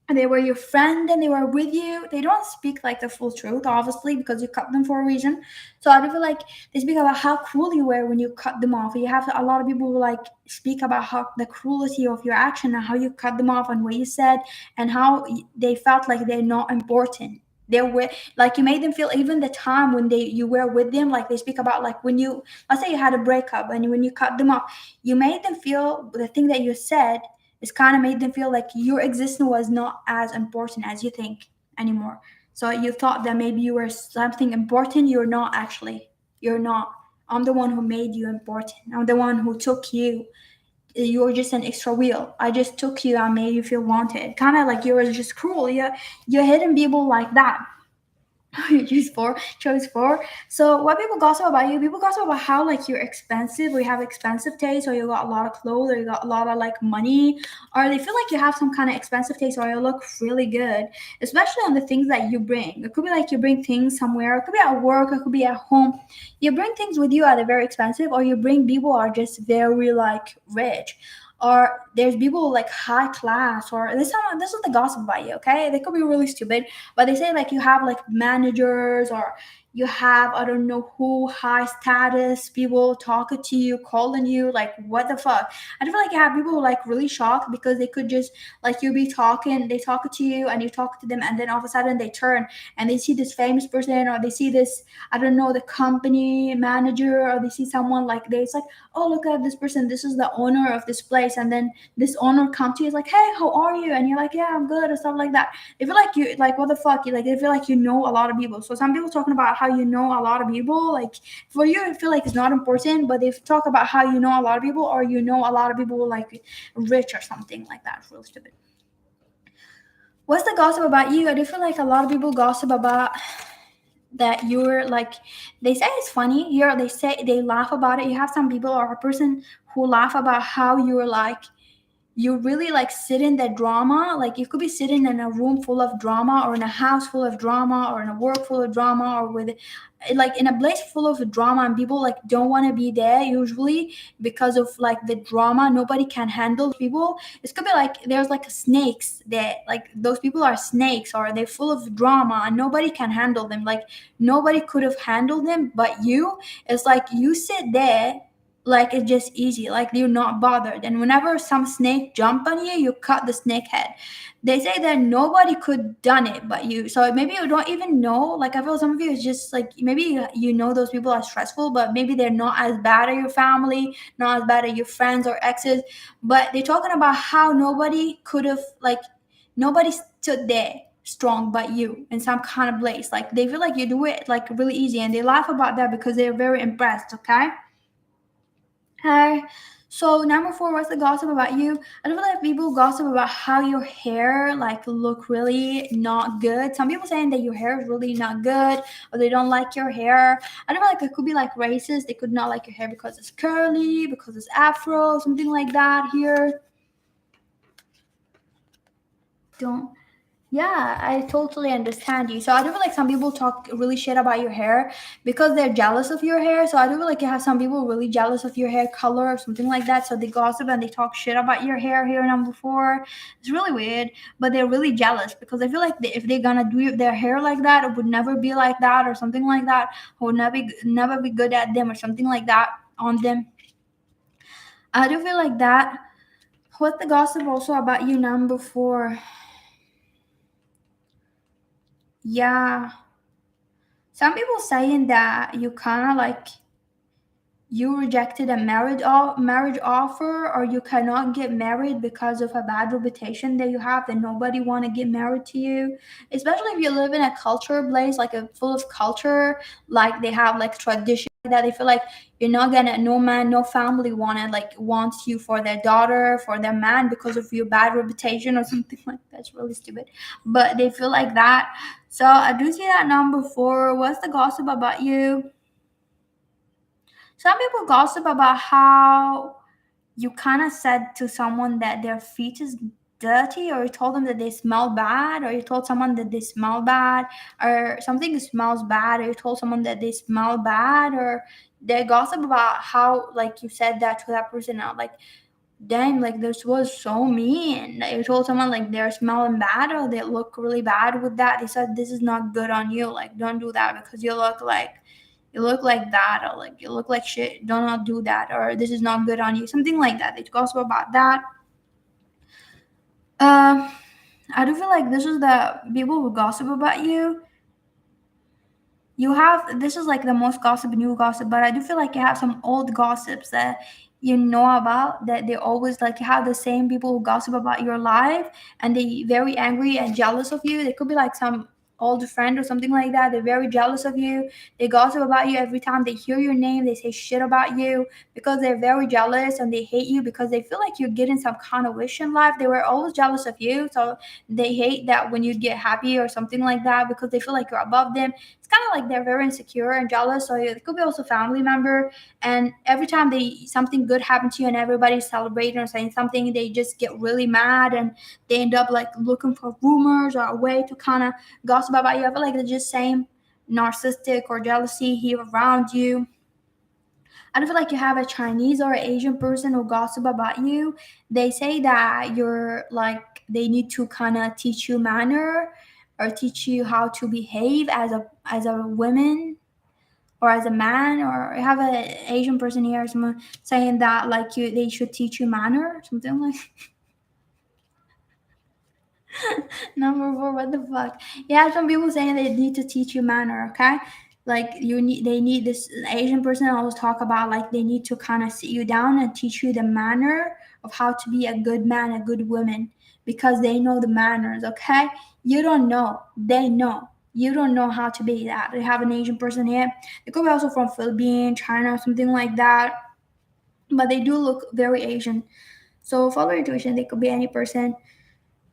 and they were your friend and they were with you. They don't speak like the full truth, obviously, because you cut them for a reason. So I do feel like they speak about how cruel you were when you cut them off. You have a lot of people who like speak about how the cruelty of your action and how you cut them off and what you said, and how they felt like they're not important. They were like, you made them feel, even the time when you were with them. Like, they speak about, like, when you, let's say you had a breakup and when you cut them off, you made them feel the thing that you said. It's kind of made them feel like your existence was not as important as you think anymore. So you thought that maybe you were something important. You're not actually. You're not. I'm the one who made you important. I'm the one who took you. You're just an extra wheel. I just took you and made you feel wanted. Kind of like you were just cruel. You're hitting people like that. You chose four. So what people gossip about you? People gossip about how like you're expensive, or you have expensive taste, or you got a lot of clothes, or you got a lot of like money, or they feel like you have some kind of expensive taste, or you look really good, especially on the things that you bring. It could be like you bring things somewhere. It could be at work. It could be at home. You bring things with you that are very expensive, or you bring people who are just very like rich, or there's people like high class, or this is the gossip about you. Okay, they could be really stupid, but they say like you have like managers, or you have, I don't know who, high status people talking to you, calling you. Like, what the fuck? I feel like you have people who like really shocked because they could just, like, you be talking, they talk to you and you talk to them, and then all of a sudden they turn and they see this famous person, or they see this, I don't know, the company manager, or they see someone like they, it's like, oh, look at this person, this is the owner of this place. And then this owner comes to you, is like, hey, how are you? And you're like, yeah, I'm good, or stuff like that. They feel like you, like, what the fuck? You like, they feel like you know a lot of people. So some people talking about how you know a lot of people. Like, for you, I feel like it's not important, but they talk about how you know a lot of people, or you know a lot of people like rich or something like that. It's really stupid. What's the gossip about you? I do feel like a lot of people gossip about that you're like, they say it's funny. They say they laugh about it. You have some people or a person who laugh about how you're like, you really like sit in the drama. Like, you could be sitting in a room full of drama, or in a house full of drama, or in a work full of drama, or with like in a place full of drama, and people like don't want to be there usually because of like the drama. Nobody can handle people. It could be like there's like snakes that, like, those people are snakes, or they're full of drama and nobody can handle them. Like, nobody could have handled them but you. It's like you sit there, like, it's just easy, like you're not bothered, and whenever some snake jump on you, you cut the snake head. They say that nobody could done it but you. So maybe you don't even know. Like, I feel some of you is just like, maybe you know those people are stressful, but maybe they're not as bad as your family, not as bad as your friends or exes. But they're talking about how nobody could have, like, nobody stood there strong but you in some kind of place. Like, they feel like you do it like really easy, and they laugh about that because they're very impressed. Okay. Hi. So number four, what's the gossip about you? I don't feel like people gossip about how your hair like look really not good. Some people saying that your hair is really not good, or they don't like your hair. I don't feel like it could be like racist. They could not like your hair because it's curly, because it's afro, something like that. Here, don't. Yeah, I totally understand you. So I do feel like some people talk really shit about your hair because they're jealous of your hair. So I do feel like you have some people really jealous of your hair color or something like that. So they gossip and they talk shit about your hair here number four. It's really weird, but they're really jealous because I feel like if they're gonna do their hair like that, it would never be like that or something like that. Or would never be good at them or something like that on them. I do feel like that. What's the gossip also about you number four? Yeah. Some people saying that you kind of like you rejected a marriage offer, or you cannot get married because of a bad reputation that you have, that nobody want to get married to you, especially if you live in a culture place, like a full of culture, like they have like tradition that they feel like you're not gonna, no man, no family wanted like wants you for their daughter, for their man, because of your bad reputation or something like that. It's really stupid, but they feel like that. So I do see that number four. What's the gossip about you? Some people gossip about how you kind of said to someone that their feet is dirty, or you told them that they smell bad, or you told someone that they smell bad, or something smells bad, or you told someone that they smell bad, or they gossip about how like you said that to that person out, like, dang, like this was so mean. Like, you told someone like they're smelling bad or they look really bad with that. They said this is not good on you. Like, don't do that because you look like that, or like you look like shit. Do not do that, or this is not good on you. Something like that. They gossip about that. Um, I do feel like this is the people who gossip about you. You have, this is like the most gossip, new gossip, but I do feel like you have some old gossips that you know about, that they always like, you have the same people who gossip about your life, and they very angry and jealous of you. They could be like some old friend or something like that. They're very jealous of you. They gossip about you every time they hear your name. They say shit about you because they're very jealous, and they hate you because they feel like you're getting some kind of wish in life. They were always jealous of you, so they hate that when you get happy or something like that, because they feel like you're above them. It's kind of like they're very insecure and jealous. So it could be also family member. And every time they something good happens to you and everybody's celebrating or saying something, they just get really mad, and they end up like looking for rumors or a way to kind of gossip about you. I feel like they're just saying narcissistic or jealousy here around you. I don't feel like you have a Chinese or Asian person who gossip about you. They say that you're like, they need to kind of teach you manner, or teach you how to behave as a woman or as a man. Or I have an Asian person here, someone saying that like you, they should teach you manner, something like. Number four, what the fuck? Yeah, some people saying they need to teach you manner, okay? Like you need, they need this Asian person always talk about like they need to kind of sit you down and teach you the manner of how to be a good man, a good woman, because they know the manners, okay? You don't know, they know. You don't know how to be that. They have an Asian person here. They could be also from Philippines, China, something like that, but they do look very Asian. So follow your intuition. They could be any person.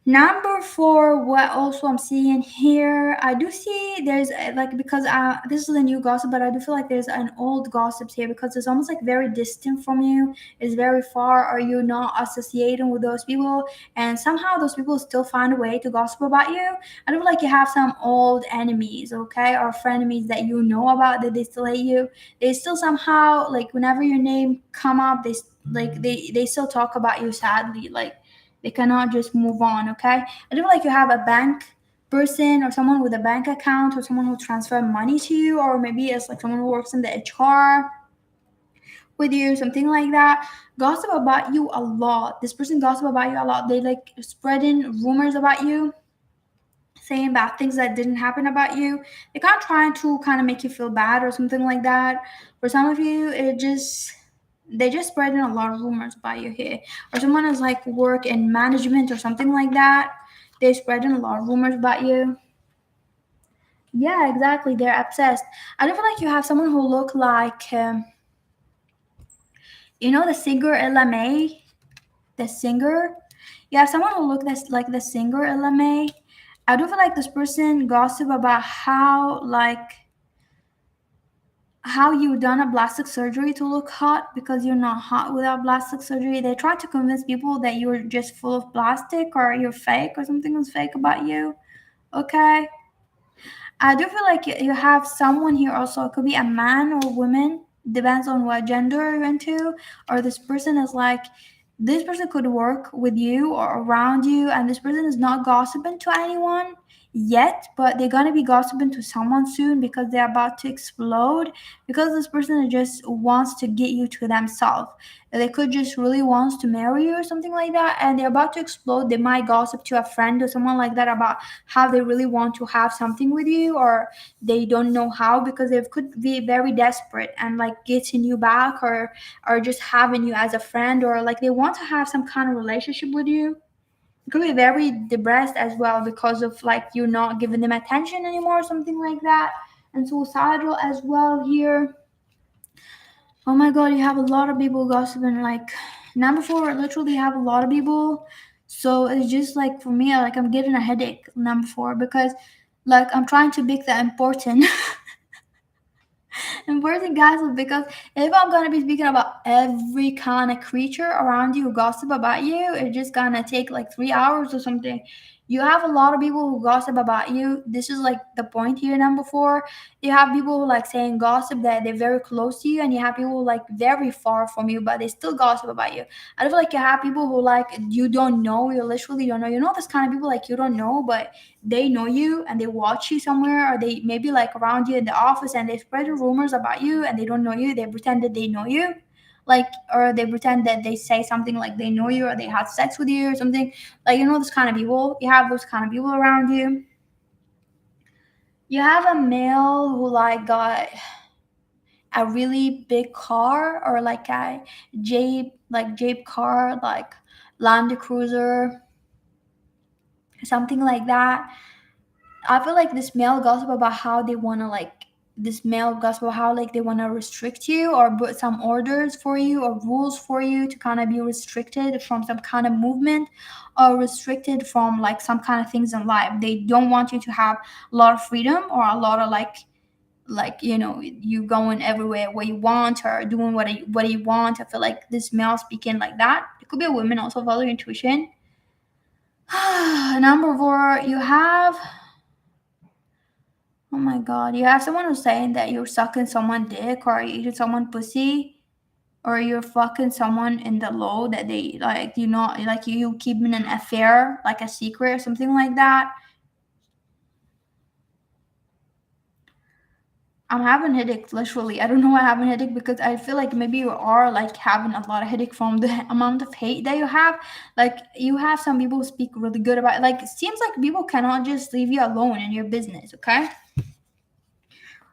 Number four, what also I'm seeing here, I do see there's like, because this is a new gossip, but I do feel like there's an old gossips here, because it's almost like very distant from you. It's very far. Are you not associating with those people? And somehow those people still find a way to gossip about you. I do feel like you have some old enemies, okay, or frenemies that you know about, that they still hate you. They still somehow like whenever your name come up, they still talk about you sadly. Like they cannot just move on, okay? I do like you have a bank person, or someone with a bank account, or someone who transfer money to you, or maybe it's like someone who works in the HR with you, something like that. Gossip about you a lot. This person gossip about you a lot. They like spreading rumors about you, saying bad things that didn't happen about you. They can't try to kind of make you feel bad or something like that. For some of you, it just, they just spreading a lot of rumors about you here. Or someone is like work in management or something like that. They're spreading a lot of rumors about you. Yeah, exactly. They're obsessed. I don't feel like you have someone who look like, you know, the singer LMA, the singer. You have someone who look like the singer LMA. I do feel like this person gossip about how you done a plastic surgery to look hot, because you're not hot without plastic surgery. They try to convince people that you're just full of plastic, or you're fake, or something is fake about you. Okay. I do feel like you have someone here also. It could be a man or woman, depends on what gender you're into. Or this person is like, this person could work with you or around you, and this person is not gossiping to anyone. yet, but they're gonna be gossiping to someone soon because they're about to explode. Because this person just wants to get you to themselves. They could just really wants to marry you or something like that, and they're about to explode. They might gossip to a friend or someone like that about how they really want to have something with you, or they don't know how because they could be very desperate and like getting you back, or just having you as a friend, or like they want to have some kind of relationship with you. It could be very depressed as well because of like you're not giving them attention anymore or something like that, and suicidal as well here. Oh my god, you have a lot of people gossiping. Like number four, literally have a lot of people. So it's just like for me, like I'm getting a headache. Number four, because like I'm trying to pick the important important gossip, because if I'm gonna be speaking about every kind of creature around you who gossip about you, it's just gonna take like 3 hours or something. You have a lot of people who gossip about you. This is like the point here, number four. You have people who like saying gossip that they're very close to you, and you have people like very far from you, but they still gossip about you. I feel like you have people who like you don't know, you literally don't know. You know this kind of people like you don't know, but they know you and they watch you somewhere, or they maybe like around you in the office, and they spread rumors about you and they don't know you. They pretend that they know you, like, or they pretend that they say something like they know you, or they had sex with you or something. Like, you know, those kind of people. You have those kind of people around you. You have a male who like got a really big car, or like a Jeep car, like Land Cruiser, something like that. I feel like this male gossip about how they want to like this male gossip about how like they want to restrict you or put some orders for you or rules for you to kind of be restricted from some kind of movement, or restricted from like some kind of things in life. They don't want you to have a lot of freedom, or a lot of like you know, you going everywhere where you want, or doing what you want. I feel like this male speaking like that. It could be a woman also, follow your intuition. Number four, you have, oh my god, you have someone who's saying that you're sucking someone dick, or you eating someone pussy, or you're fucking someone in the low, that they like you know, like you keeping an affair, like a secret or something like that. I'm having headache literally. I don't know why I'm having headache, because I feel like maybe you are like having a lot of headache from the amount of hate that you have. Like you have some people who speak really good about it. Like it seems like people cannot just leave you alone in your business, okay?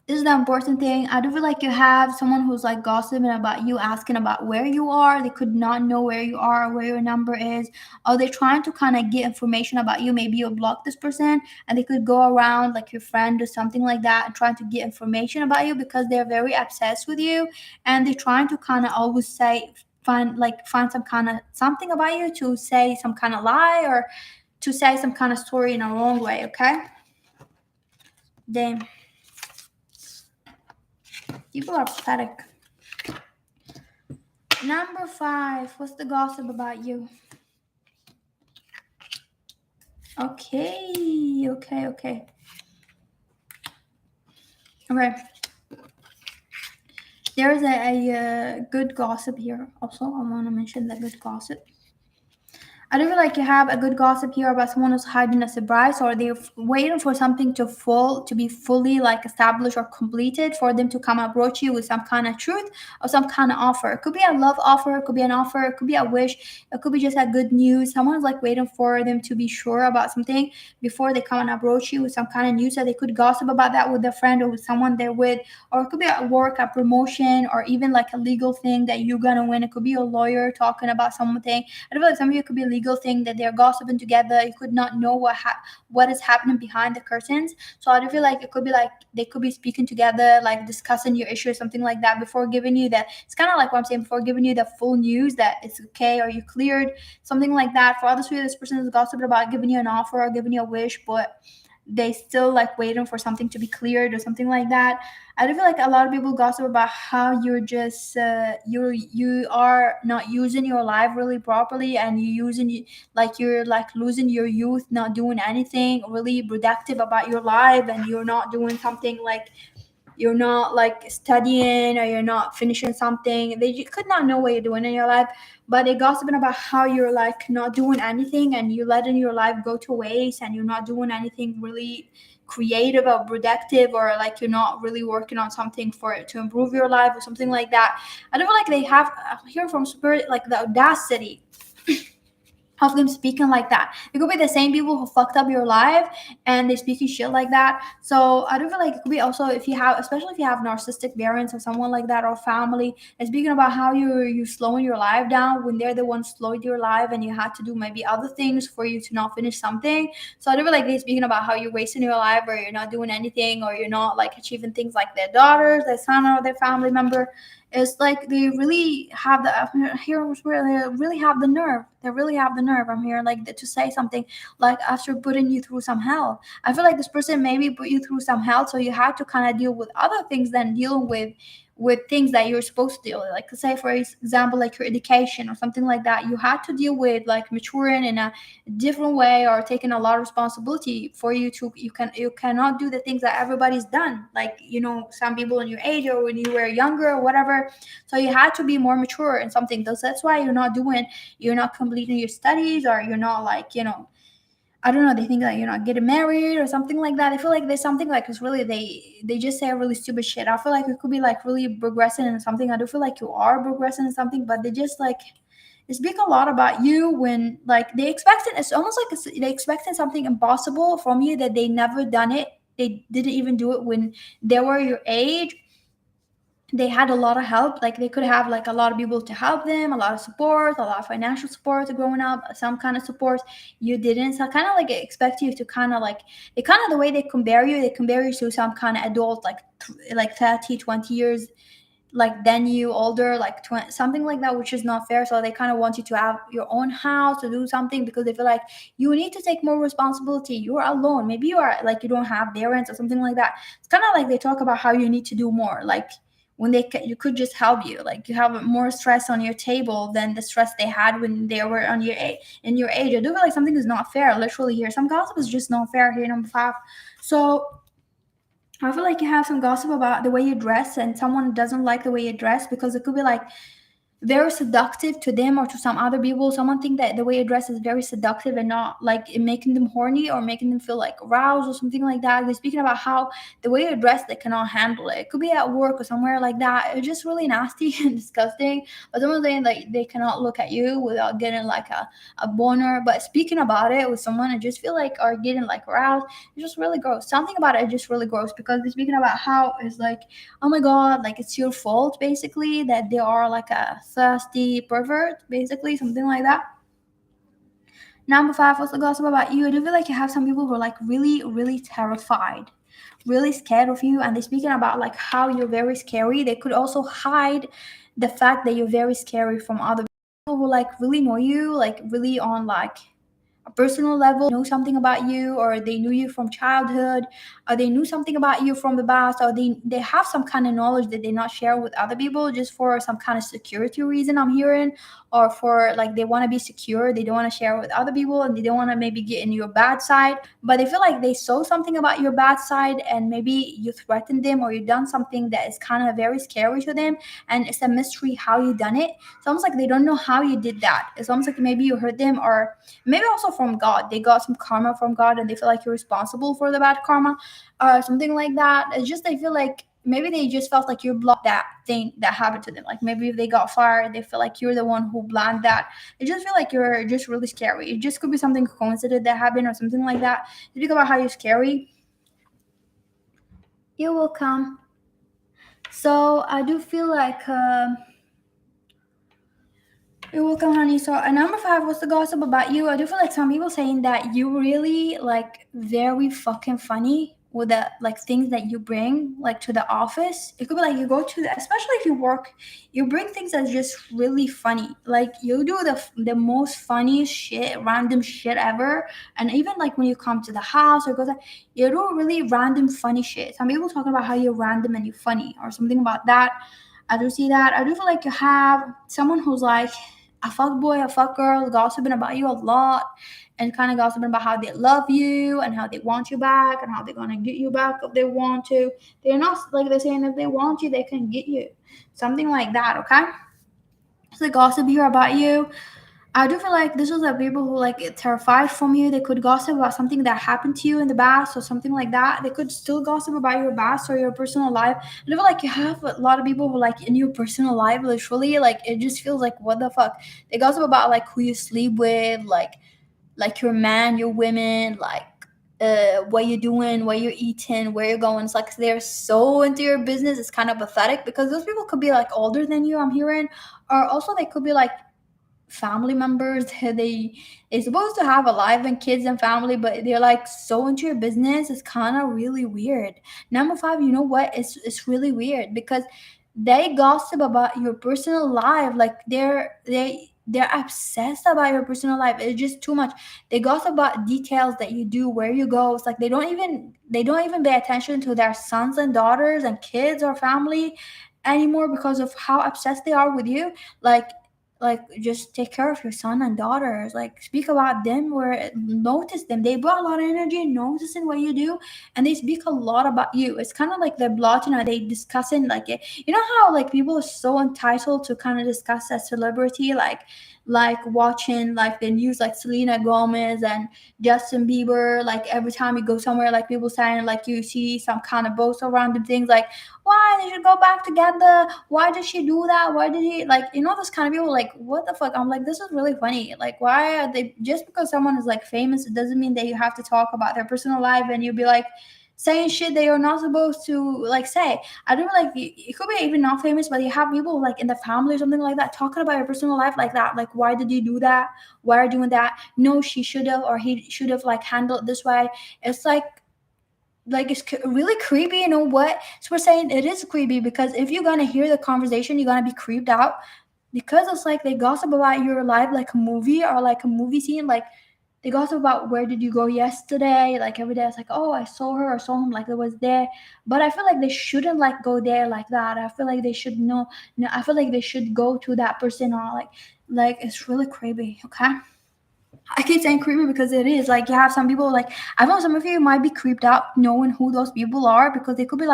This is the important thing. I do feel like you have someone who's like gossiping about you, asking about where you are. They could not know where you are, where your number is, or they're trying to kind of get information about you. Maybe you block this person, and they could go around like your friend or something like that, and trying to get information about you because they're very obsessed with you, and they're trying to kind of always say find some kind of something about you to say some kind of lie, or to say some kind of story in a wrong way. Okay, then people are pathetic. Number five, what's the gossip about you? Okay. Okay. There's a good gossip here. Also, I want to mention the good gossip. I do feel like you have a good gossip here about someone who's hiding a surprise, or they're waiting for something to be fully like established or completed for them to come approach you with some kind of truth or some kind of offer. It could be a love offer, it could be an offer, it could be a wish, it could be just a good news. Someone's like waiting for them to be sure about something before they come and approach you with some kind of news, that they could gossip about that with a friend or with someone they're with, or it could be at work, a promotion, or even like a legal thing that you're gonna win. It could be a lawyer talking about something. I feel like some of you could be a legal thing that they're gossiping together. You could not know what is happening behind the curtains. So I do feel like it could be like they could be speaking together, like discussing your issue or something like that before giving you that. It's kind of like what I'm saying, before giving you the full news that it's okay or you cleared, something like that. For others, this person is gossiping about giving you an offer or giving you a wish, but they still like waiting for something to be cleared or something like that. I do feel like a lot of people gossip about how you're just you are not using your life really properly, and you're like losing your youth, not doing anything really productive about your life, and you're not doing something like you're not like studying or you're not finishing something. They could not know what you're doing in your life, but they gossiping about how you're like not doing anything and you letting your life go to waste and you're not doing anything really creative or productive, or like you're not really working on something for it to improve your life or something like that. I don't feel like they have here from spirit like the audacity of them speaking like that. It could be the same people who fucked up your life and they speaking shit like that. So I do feel like it could be also if you have, especially if you have narcissistic parents or someone like that or family, and speaking about how you slowing your life down when they're the ones slowed your life and you had to do maybe other things for you to not finish something. So I do feel like they speaking about how you're wasting your life or you're not doing anything or you're not like achieving things like their daughters, their son, or their family member. It's like they really have the here where they really have the nerve. They really have the nerve. I'm here like to say something like after putting you through some hell. I feel like this person maybe put you through some hell, so you had to kind of deal with other things than dealing with things that you're supposed to deal with. Like say for example, like your education or something like that. You had to deal with like maturing in a different way or taking a lot of responsibility for you to you cannot do the things that everybody's done. Like some people in your age or when you were younger or whatever. So you had to be more mature in something. That's why you're not completing your studies or you're not like I don't know. They think that you're not getting married or something like that. I feel like there's something like it's really they just say really stupid shit. I feel like it could be like really progressing in something. I do feel like you are progressing in something, but they just like they speak a lot about you when like they expect it. It's almost like they expecting something impossible from you that they never done it. They didn't even do it when they were your age. They had a lot of help, like they could have like a lot of people to help them, a lot of support, a lot of financial support growing up, some kind of support. You didn't, so kind of like expect you to kind of like they kind of the way they compare you to some kind of adult like 30, 20 years like then you older like 20, something like that, which is not fair. So they kind of want you to have your own house to do something because they feel like you need to take more responsibility. You're alone, maybe you are like you don't have parents or something like that. It's kind of like they talk about how you need to do more, like when you could just help you, like you have more stress on your table than the stress they had when they were on your age in your age. I do feel like something is not fair literally here. Some gossip is just not fair here. Number five. So I feel like you have some gossip about the way you dress, and someone doesn't like the way you dress because it could be like very seductive to them or to some other people. Someone think that the way you dress is very seductive and not like it making them horny or making them feel like aroused or something like that. They're speaking about how the way you dress they cannot handle it. It could be at work or somewhere like that. It's just really nasty and disgusting. But someone saying like they cannot look at you without getting like a boner. But speaking about it with someone, I just feel like are getting like aroused. It's just really gross. Something about it is just really gross because they're speaking about how it's like oh my god, like it's your fault basically that they are like a thirsty pervert, basically, something like that. Number five, what's the gossip about you? I do feel like you have some people who are like really, really terrified, really scared of you, and they're speaking about like how you're very scary. They could also hide the fact that you're very scary from other people who like really know you, like really on like a personal level, know something about you, or they knew you from childhood, or they knew something about you from the past, or they have some kind of knowledge that they not share with other people just for some kind of security reason I'm hearing, or for like they want to be secure, they don't want to share with other people, and they don't want to maybe get in your bad side, but they feel like they saw something about your bad side and maybe you threatened them or you done something that is kind of very scary to them, and it's a mystery how you done it. It's almost like they don't know how you did that. It's almost like maybe you hurt them, or maybe also from God. They got some karma from God and they feel like you're responsible for the bad karma or something like that. It's just they feel like maybe they just felt like you blocked that thing that happened to them. Like maybe if they got fired, they feel like you're the one who blanked that. They just feel like you're just really scary. It just could be something coincident that happened or something like that. Speak about how you're scary. You're welcome. So I do feel like you're welcome, honey. So, number five, what's the gossip about you? I do feel like some people saying that you really like very fucking funny with the like things that you bring like to the office. It could be like you go to the, especially if you work, you bring things that's just really funny. Like you do the most funniest shit, random shit ever. And even like when you come to the house or go there, you do really random funny shit. Some people talking about how you're random and you're funny or something about that. I do see that. I do feel like you have someone who's like a fuck boy, a fuck girl gossiping about you a lot and kind of gossiping about how they love you and how they want you back and how they're gonna get you back if they want to. They're not like they're saying if they want you, they can get you. Something like that, okay? So they gossip here about you. I do feel like this is like people who like get terrified from you. They could gossip about something that happened to you in the past or something like that. They could still gossip about your past or your personal life. I feel like you have a lot of people who like in your personal life, literally, like it just feels like what the fuck. They gossip about like who you sleep with, like your man, your women, like what you're doing, what you're eating, where you're going. It's like they're so into your business. It's kind of pathetic because those people could be like older than you. I'm hearing, or also they could be like family members. They're supposed to have a life and kids and family, but they're like so into your business. It's kind of really weird. Number five, you know what, it's really weird because they gossip about your personal life. Like they're obsessed about your personal life. It's just too much. They gossip about details that you do, where you go. It's like they don't even pay attention to their sons and daughters and kids or family anymore because of how obsessed they are with you. Like just take care of your son and daughters, like speak about them or notice them. They brought a lot of energy noticing what you do, and they speak a lot about you. It's kind of like they're blotting out, they discussing like it. You know how like people are so entitled to kind of discuss a celebrity, like watching like the news, like Selena Gomez and Justin Bieber. Like every time you go somewhere, like people saying, like you see some kind of post around them things like why they should go back together, why did she do that, why did he, like, you know, those kind of people, like what the fuck. I'm like, this is really funny. Like why are they, just because someone is like famous, it doesn't mean that you have to talk about their personal life and you'll be like saying shit that you're not supposed to like say. I don't like it could be even not famous, but you have people like in the family or something like that talking about your personal life like that. Like why did you do that, why are you doing that, no she should have or he should have like handled this way. It's like it's really creepy. You know what, so we're saying it is creepy because if you're gonna hear the conversation, you're gonna be creeped out because it's like they gossip about your life like a movie or like a movie scene. Like they gossip about where did you go yesterday, like every day it's like, oh I saw her or saw him, like it was there. But I feel like they shouldn't like go there like that. I feel like they should know, no, I feel like they should go to that person or like it's really creepy, okay. I keep saying creepy because it is. Like you have some people like I know some of you might be creeped out knowing who those people are because they could be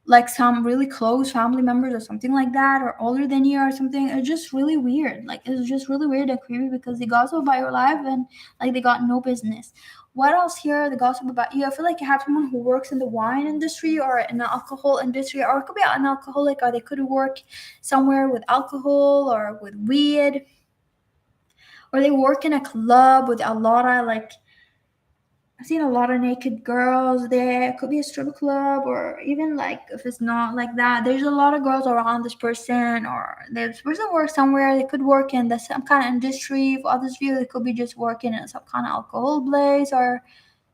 like some really close family members or something like that or older than you or something. It's just really weird. Like it's just really weird and creepy because they gossip about your life and like they got no business. What else here? The gossip about you. I feel like you have someone who works in the wine industry or in the alcohol industry, or it could be an alcoholic, or they could work somewhere with alcohol or with weed, or they work in a club with a lot of like I've seen a lot of naked girls there. It could be a strip club, or even like if it's not like that, there's a lot of girls around this person, or this person works somewhere. They could work in the some kind of industry. For others view, they could be just working in some kind of alcohol place or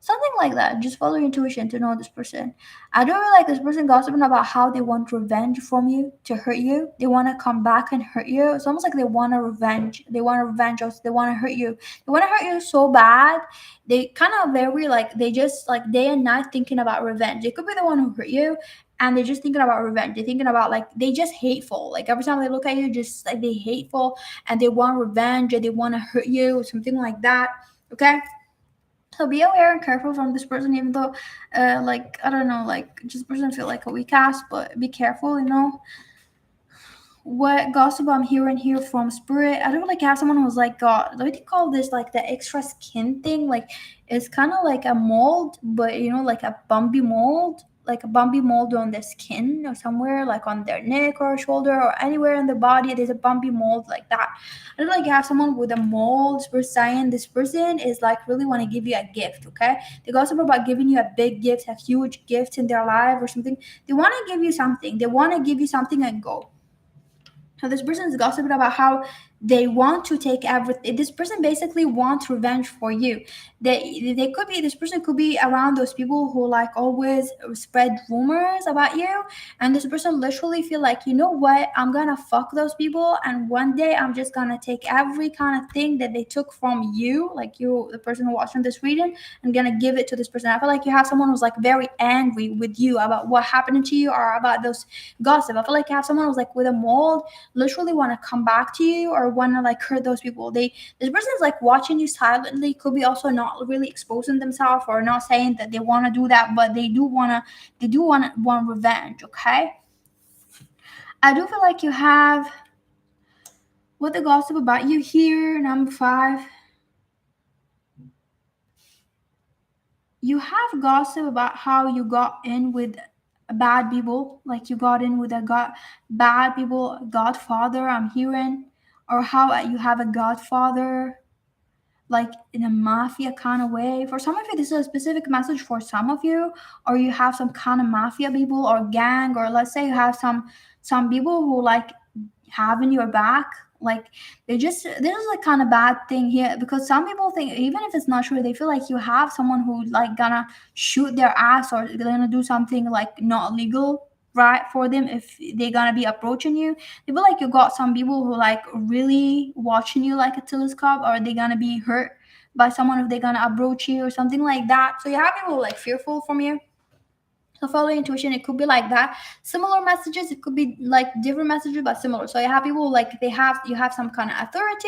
something like that. Just follow your intuition to know this person. I don't really like this person gossiping about how they want revenge from you to hurt you. They want to come back and hurt you. It's almost like they want to revenge. They want to revenge us. They want to hurt you. They want to hurt you so bad. They kind of very like they just like day and night thinking about revenge. They could be the one who hurt you, and they're just thinking about revenge. They're thinking about like they just hateful. Like every time they look at you, just like they hateful and they want revenge and they want to hurt you or something like that. Okay. So be aware and careful from this person, even though, like I don't know, like this person feel like a weak ass, but be careful, you know. What gossip I'm hearing here from spirit? I don't like have someone who's like got what do you call this? Like the extra skin thing. Like it's kind of like a mold, but you know, like a bumpy mold, like a bumpy mold on their skin or somewhere, like on their neck or shoulder or anywhere in the body. There's a bumpy mold like that. I don't like have someone with a mold. We're saying this person is like really want to give you a gift. Okay, they gossip about giving you a big gift, a huge gift in their life or something. They want to give you something. They want to give you something and go. So this person is gossiping about how they want to take everything. This person basically wants revenge for you. They could be, this person could be around those people who like always spread rumors about you, and this person literally feel like, you know what, I'm gonna fuck those people, and one day I'm just gonna take every kind of thing that they took from you, like you, the person who watching this reading, and gonna give it to this person. I feel like you have someone who's like very angry with you about what happened to you or about those gossip. I feel like you have someone who's like with a mold literally want to come back to you or want to like hurt those people. This person is like watching you silently, could be also not really exposing themselves or not saying that they want to do that, but they do want revenge. Okay, I do feel like you have what the gossip about you here. Number five, you have gossip about how you got in with bad people, like you got in with a bad people, godfather, I'm hearing, or how you have a godfather, like in a mafia kind of way. For some of you, this is a specific message for some of you, or you have some kind of mafia people or gang, or let's say you have some people who like having your back, like they just this is like kind of bad thing here, because some people think even if it's not true, they feel like you have someone who like gonna shoot their ass or gonna do something like not legal right for them if they're gonna be approaching you. They feel like you got some people who like really watching you like a telescope, or they're gonna be hurt by someone if they're gonna approach you or something like that. So you have people like fearful from you. So follow your intuition. It could be like that. Similar messages. It could be like different messages, but similar. So you have people like you have some kind of authority.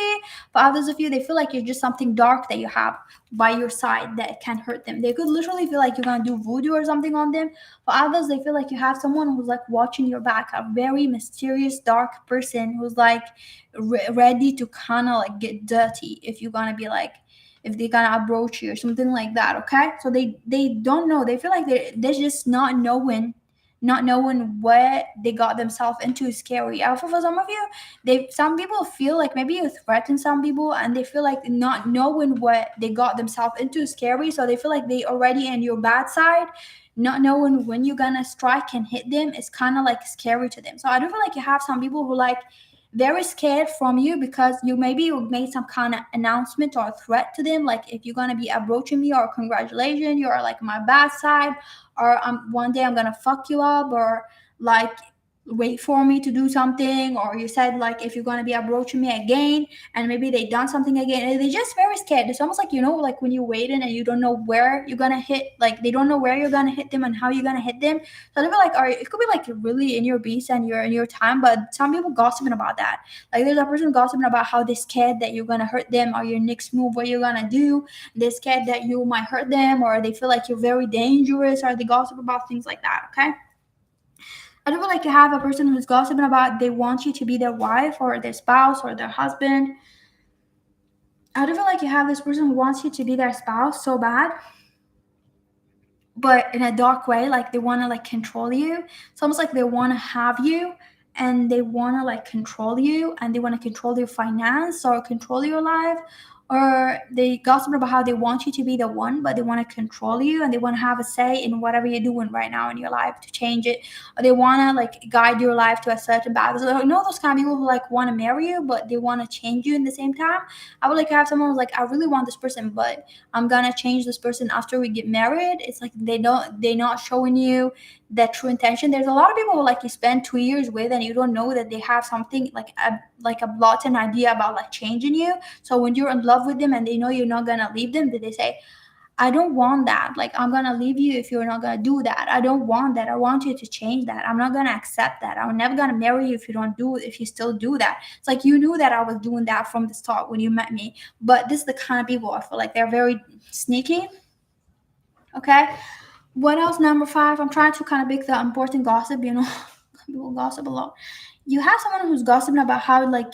For others of you, they feel like you're just something dark that you have by your side that can hurt them. They could literally feel like you're gonna do voodoo or something on them. For others, they feel like you have someone who's like watching your back, a very mysterious, dark person who's like ready to kind of like get dirty if you're gonna be like if they're gonna approach you or something like that. Okay, so they don't know, they feel like they're just not knowing what they got themselves into is scary. Also for some of you, they some people feel like maybe you threaten some people and they feel like not knowing what they got themselves into is scary, so they feel like they already in your bad side. Not knowing when you're gonna strike and hit them is kind of like scary to them. So I do feel like you have some people who like very scared from you because you made some kind of announcement or threat to them, like if you're gonna be approaching me, or congratulations, you're like my bad side, or one day I'm gonna fuck you up, or like wait for me to do something, or you said like if you're gonna be approaching me again, and maybe they done something again, and they're just very scared. It's almost like like when you're waiting and you don't know where you're gonna hit, like they don't know where you're gonna hit them and how you're gonna hit them. So they feel like, or it could be like you're really in your beast and you're in your time, but some people gossiping about that. Like there's a person gossiping about how they're scared that you're gonna hurt them, or your next move, what you're gonna do. They're scared that you might hurt them, or they feel like you're very dangerous, or they gossip about things like that. Okay. I don't feel like you have a person who's gossiping about they want you to be their wife or their spouse or their husband. I don't feel like you have this person who wants you to be their spouse so bad, but in a dark way, like they want to like control you. It's almost like they want to have you, and they want to like control you, and they want to control your finance or control your life, or they gossip about how they want you to be the one, but they want to control you, and they want to have a say in whatever you're doing right now in your life to change it, or they want to like guide your life to a certain path. So those kind of people who like want to marry you, but they want to change you in the same time. I would like to have someone who's like, I really want this person, but I'm gonna change this person after we get married. It's like they're not showing you that true intention. There's a lot of people who like you spend 2 years with, and you don't know that they have something like a blatant idea about like changing you. So when you're in love with them and they know you're not gonna leave them, they say, I don't want that. Like, I'm gonna leave you if you're not gonna do that. I don't want that. I want you to change that. I'm not gonna accept that. I'm never gonna marry you if you still do that. It's like you knew that I was doing that from the start when you met me. But this is the kind of people I feel like they're very sneaky. Okay. What else? Number five. I'm trying to kind of pick the important gossip. People gossip a lot. You have someone who's gossiping about how like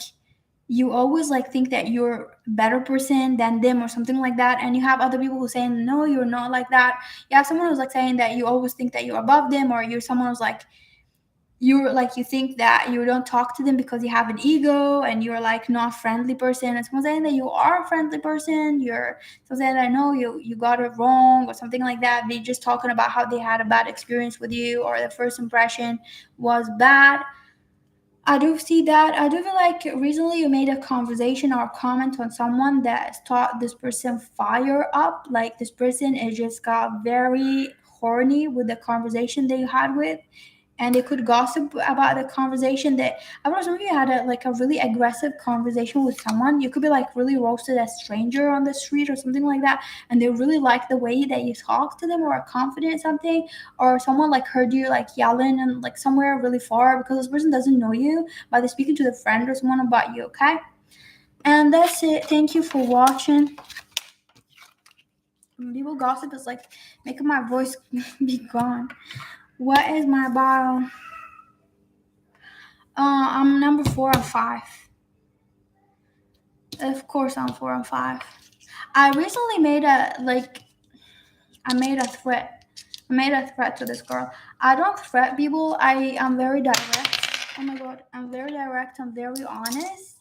you always like think that you're a better person than them or something like that, and you have other people who saying no, you're not like that. You have someone who's like saying that you always think that you're above them, or you're someone who's like you think that you don't talk to them because you have an ego and you're like not a friendly person, and someone saying that you are a friendly person. You're someone saying that no, you got it wrong or something like that. They just talking about how they had a bad experience with you, or the first impression was bad. I do see that. I do feel like recently you made a conversation or a comment on someone that taught this person fire up. Like this person is just got very horny with the conversation they had with, and they could gossip about the conversation that I don't know. Some of you had a really aggressive conversation with someone. You could be like really roasted a stranger on the street or something like that, and they really like the way that you talk to them or are confident in something, or someone like heard you like yelling and like somewhere really far because this person doesn't know you, but they're speaking to the friend or someone about you. Okay. And that's it. Thank you for watching. People gossip is like making my voice be gone. What is my bio? I'm number 4 and 5. Of course, I'm 4 and 5. I recently made I made a threat. I made a threat to this girl. I don't threat people. I am very direct. Oh my god, I'm very direct. I'm very honest.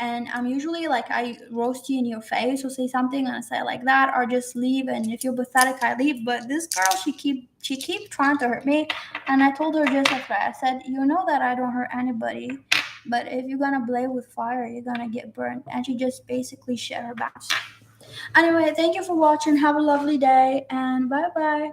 And I'm usually like I roast you in your face or say something and I say like that or just leave. And if you're pathetic, I leave. But this girl, she keep trying to hurt me. And I told her just like that. I said, you know that I don't hurt anybody. But if you're gonna play with fire, you're gonna get burned. And she just basically shit her pants. Anyway, thank you for watching. Have a lovely day and bye bye.